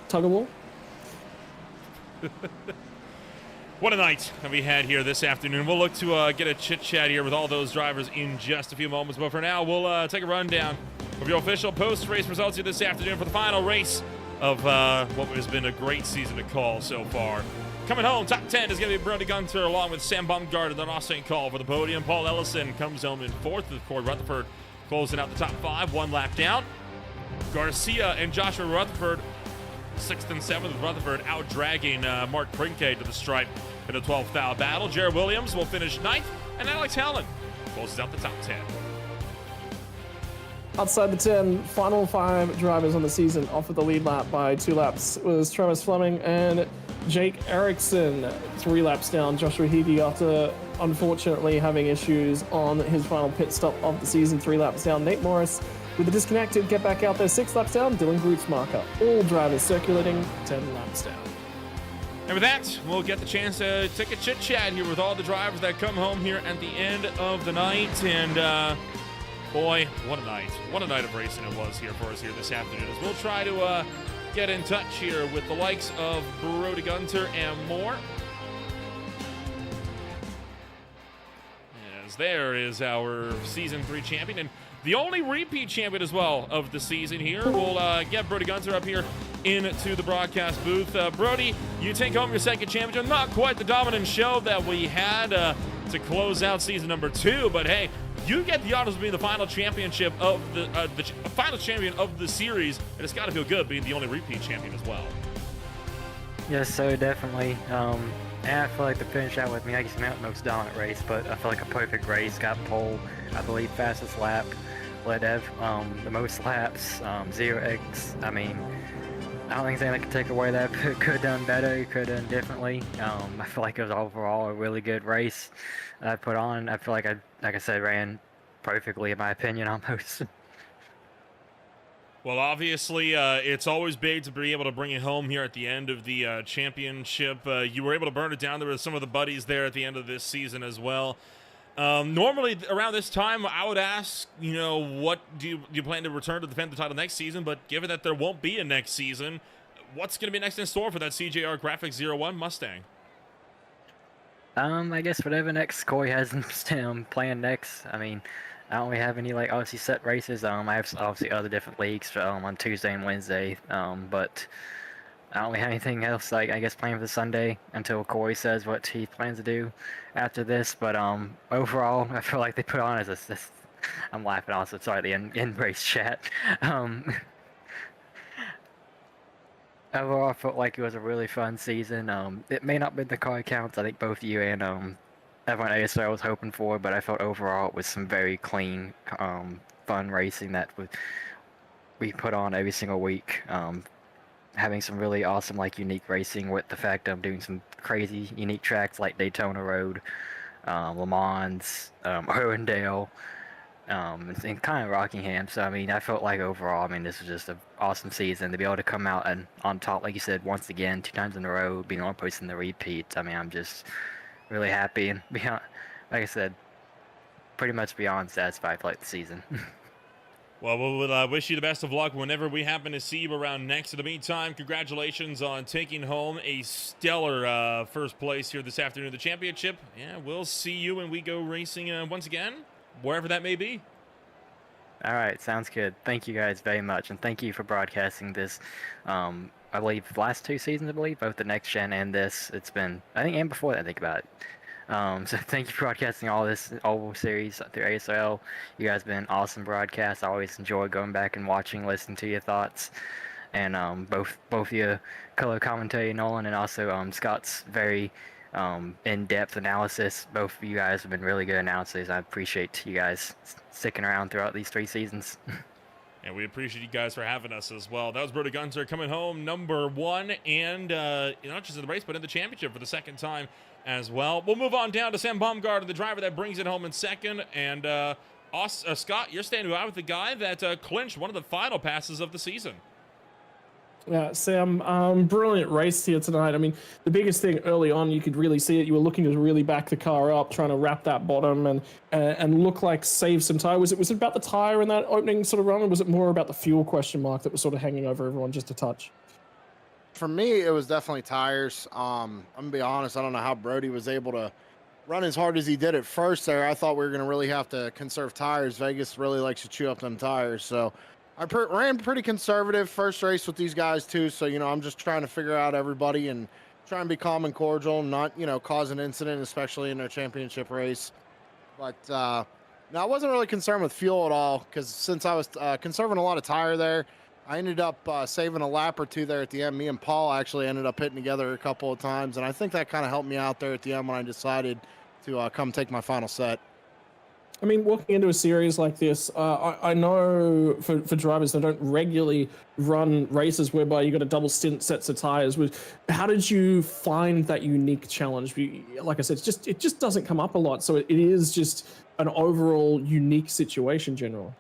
tug of war.
What a night that we had here this afternoon. We'll look to get a chit-chat here with all those drivers in just a few moments. But for now, we'll take a rundown of your official post-race results here this afternoon for the final race of what has been a great season to call so far. Coming home, top 10 is going to be Brody Gunter along with Sam Baumgartner, then Austin Call for the podium. Paul Ellison comes home in 4th with Corey Rutherford closing out the top 5, 1 lap down. Garcia and Joshua Rutherford 6th and 7th, with Rutherford out-dragging Mark Prinkay to the stripe in a 12th foul battle. Jared Williams will finish 9th, and Alex Hallen closes out the top 10.
Outside the 10, final 5 drivers on the season off of the lead lap by 2 laps was Travis Fleming and Jake Erickson. 3 laps down, Joshua Hickey after unfortunately having issues on his final pit stop of the season. 3 laps down, Nate Morris with the disconnected, get back out there. 6 laps down, Dylan Grootsmarker. All drivers circulating 10 laps down.
And with that, we'll get the chance to take a chit-chat here with all the drivers that come home here at the end of the night. And boy, what a night. What a night of racing it was here for us here this afternoon. As we'll try to get in touch here with the likes of Brody Gunter and more. As there is our Season 3 champion, and the only repeat champion as well of the season here. We'll get Brody Gunter up here into the broadcast booth. Brody, you take home your 2nd championship. Not quite the dominant show that we had to close out season number 2, but hey, you get the honors of being the final championship of the final champion of the series, and it's got to feel good being the only repeat champion as well.
Yes, so definitely. And I feel like the finish out with me, I guess not the most dominant race, but I feel like a perfect race. Got pole, I believe, fastest lap. Led the most laps, 0x. I mean, I don't think there's anything that could take away that. Could have done better, could have done differently. I feel like it was overall a really good race that I put on. I feel like like I said, ran perfectly in my opinion almost.
Well, obviously, it's always big to be able to bring it home here at the end of the championship. You were able to burn it down. There were some of the buddies there at the end of this season as well. Normally, around this time, I would ask, what do you plan to return to defend the title next season? But given that there won't be a next season, what's going to be next in store for that CJR Graphics 01 Mustang?
I guess whatever next Corey has planned next. I mean, I don't really have any obviously set races. I have obviously other different leagues on Tuesday and Wednesday. But I don't really have anything else I guess planned for Sunday until Corey says what he plans to do after this. But overall, I feel like they put on as a I'm laughing also. Sorry, the in-race chat. Overall, I felt like it was a really fun season. It may not be the car counts I think both you and everyone at ASRL was hoping for, but I felt overall it was some very clean, fun racing that we put on every single week. Having some really awesome, unique racing with the fact of doing some crazy, unique tracks like Daytona Road, Le Mans, Irwindale, and kind of Rockingham. So, I mean, I felt like overall, this was just an awesome season to be able to come out and on top, like you said, once again, 2 times in a row, being on post in the repeats. I'm just really happy and beyond, like I said, pretty much beyond satisfied with the season.
Well, we'll wish you the best of luck whenever we happen to see you around next. In the meantime, congratulations on taking home a stellar first place here this afternoon of the championship. Yeah, we'll see you when we go racing once again, wherever that may be.
All right, sounds good. Thank you guys very much, and thank you for broadcasting this. I believe last 2 seasons, both the next gen and this. It's been, I think, and before that, I think about it. So thank you for broadcasting all this oval series through ASRL. You guys have been awesome broadcasts. I always enjoy going back and watching, listening to your thoughts, and both your color commentary, Nolan, and also Scott's very in-depth analysis. Both of you guys have been really good announcers. I appreciate you guys sticking around throughout these 3 seasons.
And we appreciate you guys for having us as well. That was Brody Gunter coming home number 1, and not just in the race, but in the championship for the 2nd time as well. We'll move on down to Sam Baumgartner, the driver that brings it home in 2nd. And Scott, you're standing by with the guy that clinched one of the final passes of the season.
Yeah, Sam, brilliant race here tonight. I mean, the biggest thing early on, you could really see it. You were looking to really back the car up, trying to wrap that bottom and look like save some tire. Was it about the tire in that opening sort of run, or was it more about the fuel question mark that was sort of hanging over everyone just a touch?
For me, it was definitely tires. I'm gonna be honest. I don't know how Brody was able to run as hard as he did at first there. I thought we were gonna really have to conserve tires. Vegas really likes to chew up them tires, so I ran pretty conservative first race with these guys too. So I'm just trying to figure out everybody and try and be calm and cordial, not cause an incident, especially in their championship race. But no, I wasn't really concerned with fuel at all because since I was conserving a lot of tire there, I ended up saving a lap or two there at the end. Me and Paul actually ended up hitting together a couple of times, and I think that kind of helped me out there at the end when I decided to come take my final set.
I mean, walking into a series like this, I know for drivers that don't regularly run races whereby you got a double stint sets of tires. How did you find that unique challenge? Like I said, it just doesn't come up a lot, so it is just an overall unique situation, generally.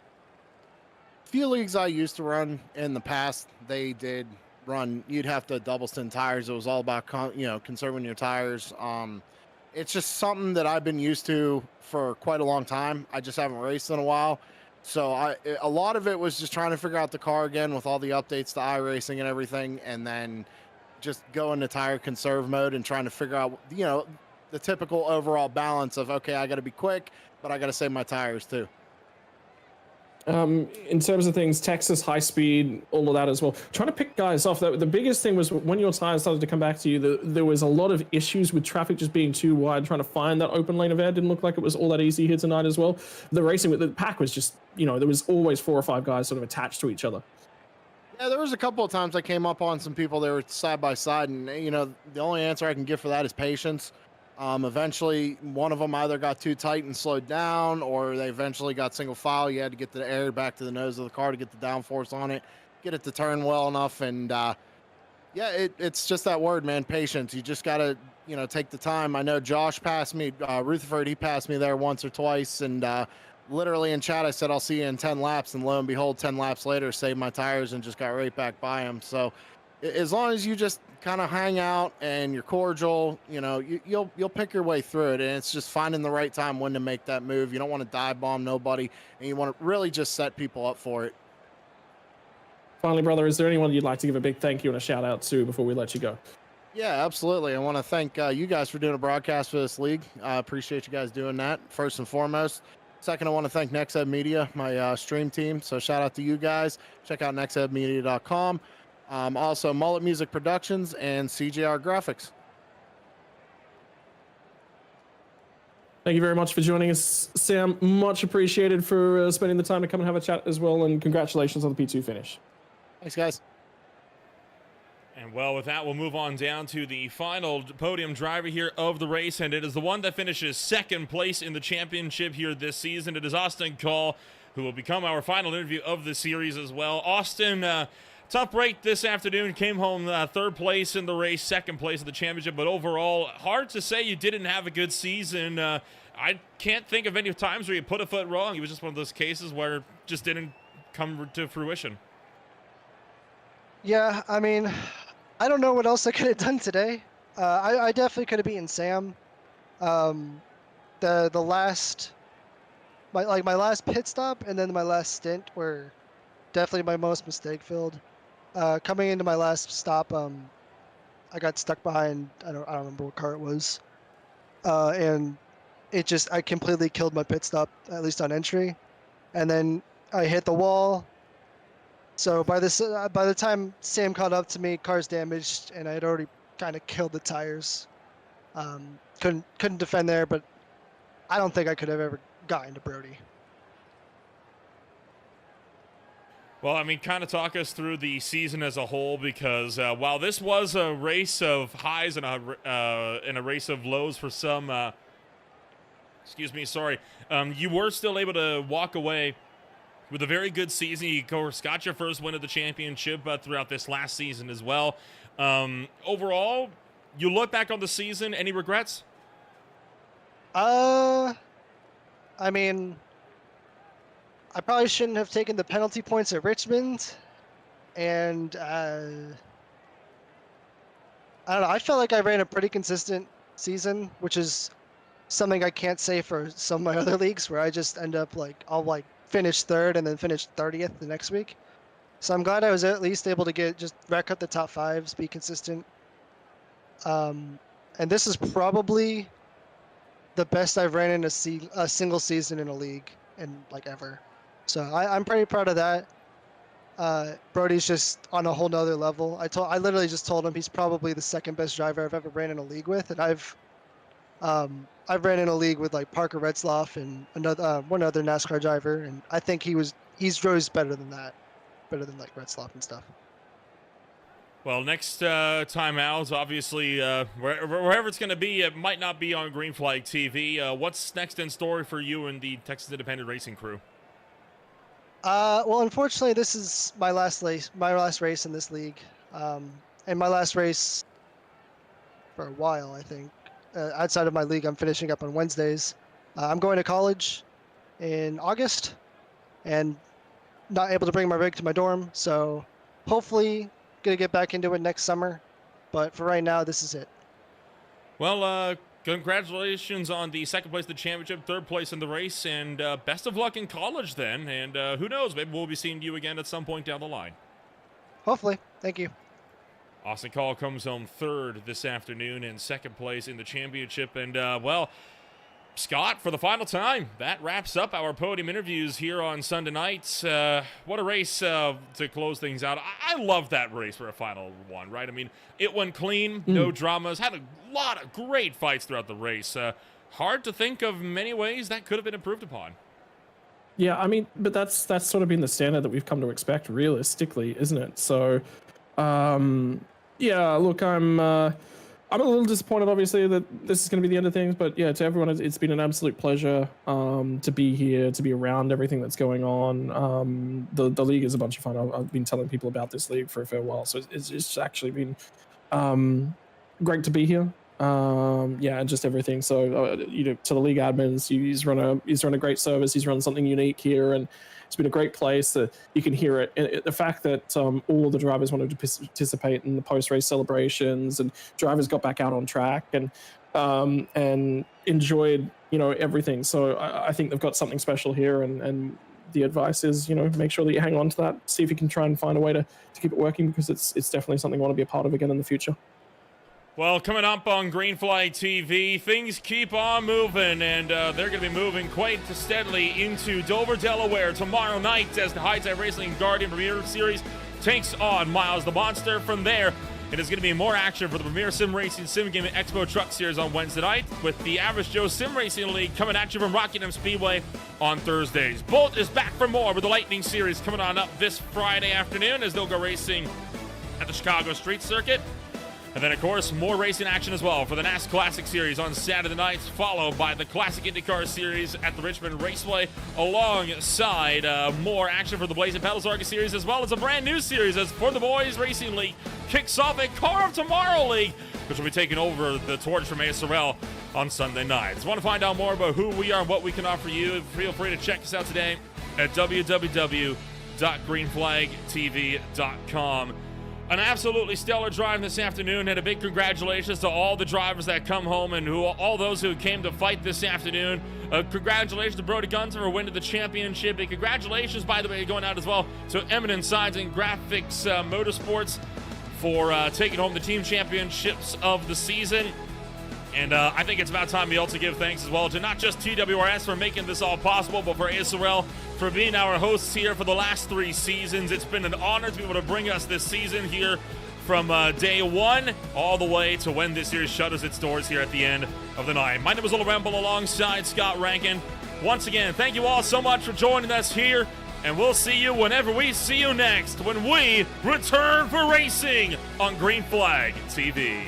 Few leagues I used to run in the past, they did run. You'd have to double stint tires. It was all about conserving your tires. It's just something that I've been used to for quite a long time. I just haven't raced in a while. So a lot of it was just trying to figure out the car again with all the updates to iRacing and everything, and then just go into tire conserve mode and trying to figure out, the typical overall balance of, okay, I got to be quick, but I got to save my tires too.
In terms of things, Texas, high speed, all of that as well. Trying to pick guys off. The biggest thing was when your tires started to come back to you, there was a lot of issues with traffic just being too wide. Trying to find that open lane of air didn't look like it was all that easy here tonight as well. The racing with the pack was just, there was always 4 or 5 guys sort of attached to each other.
Yeah, there was a couple of times I came up on some people that were side by side, and the only answer I can give for that is patience. Eventually, one of them either got too tight and slowed down, or they eventually got single file. You had to get the air back to the nose of the car to get the downforce on it, get it to turn well enough. And it's just that word, man, patience. You just got to, take the time. I know Josh passed me, Rutherford, he passed me there once or twice. And literally in chat, I said, I'll see you in 10 laps. And lo and behold, 10 laps later, saved my tires and just got right back by him. So as long as you just kind of hang out and you're cordial, you'll pick your way through it. And it's just finding the right time when to make that move. You don't want to dive bomb nobody, and you want to really just set people up for it.
Finally, brother, is there anyone you'd like to give a big thank you and a shout out to before we let you go?
Yeah, absolutely. I want to thank you guys for doing a broadcast for this league. I appreciate you guys doing that, first and foremost. Second, I want to thank NextEd Media, my stream team. So shout out to you guys. Check out nextedmedia.com. Also, Mullet Music Productions and CJR Graphics.
Thank you very much for joining us, Sam. Much appreciated for spending the time to come and have a chat as well, and congratulations on the P2 finish.
Thanks, guys.
And well, with that, we'll move on down to the final podium driver here of the race, and it is the one that finishes second place in the championship here this season. It is Austin Call, who will become our final interview of the series as well. Austin, tough break this afternoon. Came home third place in the race, second place in the championship, but overall, hard to say you didn't have a good season. I can't think of any times where you put a foot wrong. It was just one of those cases where it just didn't come to fruition.
Yeah, I mean, I don't know what else I could have done today. I definitely could have beaten Sam. The last, my last pit stop and then my last stint were definitely my most mistake filled. Coming into my last stop, I got stuck behind. I don't remember what car it was, and I completely killed my pit stop, at least on entry, and then I hit the wall. So by the time Sam caught up to me, car's damaged, and I had already kind of killed the tires. Couldn't defend there, but I don't think I could have ever gotten to Brody.
Well, I mean, kind of talk us through the season as a whole, because while this was a race of highs and a race of lows for some, you were still able to walk away with a very good season. You, of course, got your first win of the championship throughout this last season as well. Overall, you look back on the season, any regrets?
I mean, I probably shouldn't have taken the penalty points at Richmond. and I don't know. I felt like I ran a pretty consistent season, which is something I can't say for some of my other leagues, where I just end up I'll finish third and then finish 30th the next week. So I'm glad I was at least able to just rack up the top fives, be consistent. And this is probably the best I've ran in a single season in a league in ever. So I'm pretty proud of that. Brody's just on a whole nother level. I literally just told him he's probably the second best driver I've ever ran in a league with, and I've ran in a league with Parker Retzloff and one other NASCAR driver, and I think he's drove better than that, better than Retzloff and stuff.
Well, next time out, obviously, wherever it's going to be, it might not be on Green Flag TV. What's next in store for you and the Texas Independent Racing crew?
Well, unfortunately, this is my last race in this league, and my last race for a while, I think. Outside of my league, I'm finishing up on Wednesdays. I'm going to college in August, and not able to bring my rig to my dorm, so hopefully gonna get back into it next summer. But for right now, this is it.
Well, congratulations on the second place in the championship, third place in the race, and best of luck in college then. And who knows, maybe we'll be seeing you again at some point down the line.
Hopefully. Thank you.
Austin Call comes home third this afternoon in second place in the championship. And, well, Scott, for the final time, that wraps up our podium interviews here on Sunday nights. What a race to close things out. I love that race for a final one, right? I mean, it went clean, no dramas, had a lot of great fights throughout the race. Hard to think of many ways that could have been improved upon.
Yeah, I mean, but that's sort of been the standard that we've come to expect, realistically, isn't it? So, yeah, look, I'm a little disappointed, obviously, that this is going to be the end of things. But yeah, to everyone, it's been an absolute pleasure to be here, to be around everything that's going on. The league is a bunch of fun. I've been telling people about this league for a fair while, so it's actually been great to be here. Yeah, and just everything. So to the league admins, he's run a great service. He's run something unique here, and it's been a great place. You can hear it. And the fact that all of the drivers wanted to participate in the post-race celebrations, and drivers got back out on track and enjoyed everything. So I think they've got something special here, and the advice is make sure that you hang on to that. See if you can try and find a way to keep it working, because it's definitely something I want to be a part of again in the future.
Well, coming up on Green Flag TV, things keep on moving, and they're going to be moving quite steadily into Dover, Delaware tomorrow night as the High Tide Racing Guardian Premier Series takes on Miles the Monster. From there, it is going to be more action for the Premier Sim Racing Sim Gaming Expo Truck Series on Wednesday night, with the Average Joe Sim Racing League coming at you from Rockingham Speedway on Thursdays. Bolt is back for more with the Lightning Series coming on up this Friday afternoon as they'll go racing at the Chicago Street Circuit. And then, of course, more racing action as well for the NAS Classic Series on Saturday nights, followed by the Classic IndyCar Series at the Richmond Raceway, alongside more action for the Blazing Pedals Arca Series, as well as a brand new series as For the Boys Racing League kicks off a Car of Tomorrow League, which will be taking over the torch from ASRL on Sunday nights. Want to find out more about who we are and what we can offer you? Feel free to check us out today at www.greenflagtv.com. An absolutely stellar drive this afternoon, and a big congratulations to all the drivers that come home and all those who came to fight this afternoon. Congratulations to Brody Gunter for winning the championship, and congratulations, by the way, going out as well to Eminent Signs and Graphics Motorsports for taking home the team championships of the season. And I think it's about time we also give thanks as well to not just TWRS for making this all possible, but for ASRL for being our hosts here for the last 3 seasons. It's been an honor to be able to bring us this season here from day one all the way to when this series shutters its doors here at the end of the night. My name is Ola Ramble alongside Scott Rankin. Once again, thank you all so much for joining us here, and we'll see you whenever we see you next when we return for racing on Green Flag TV.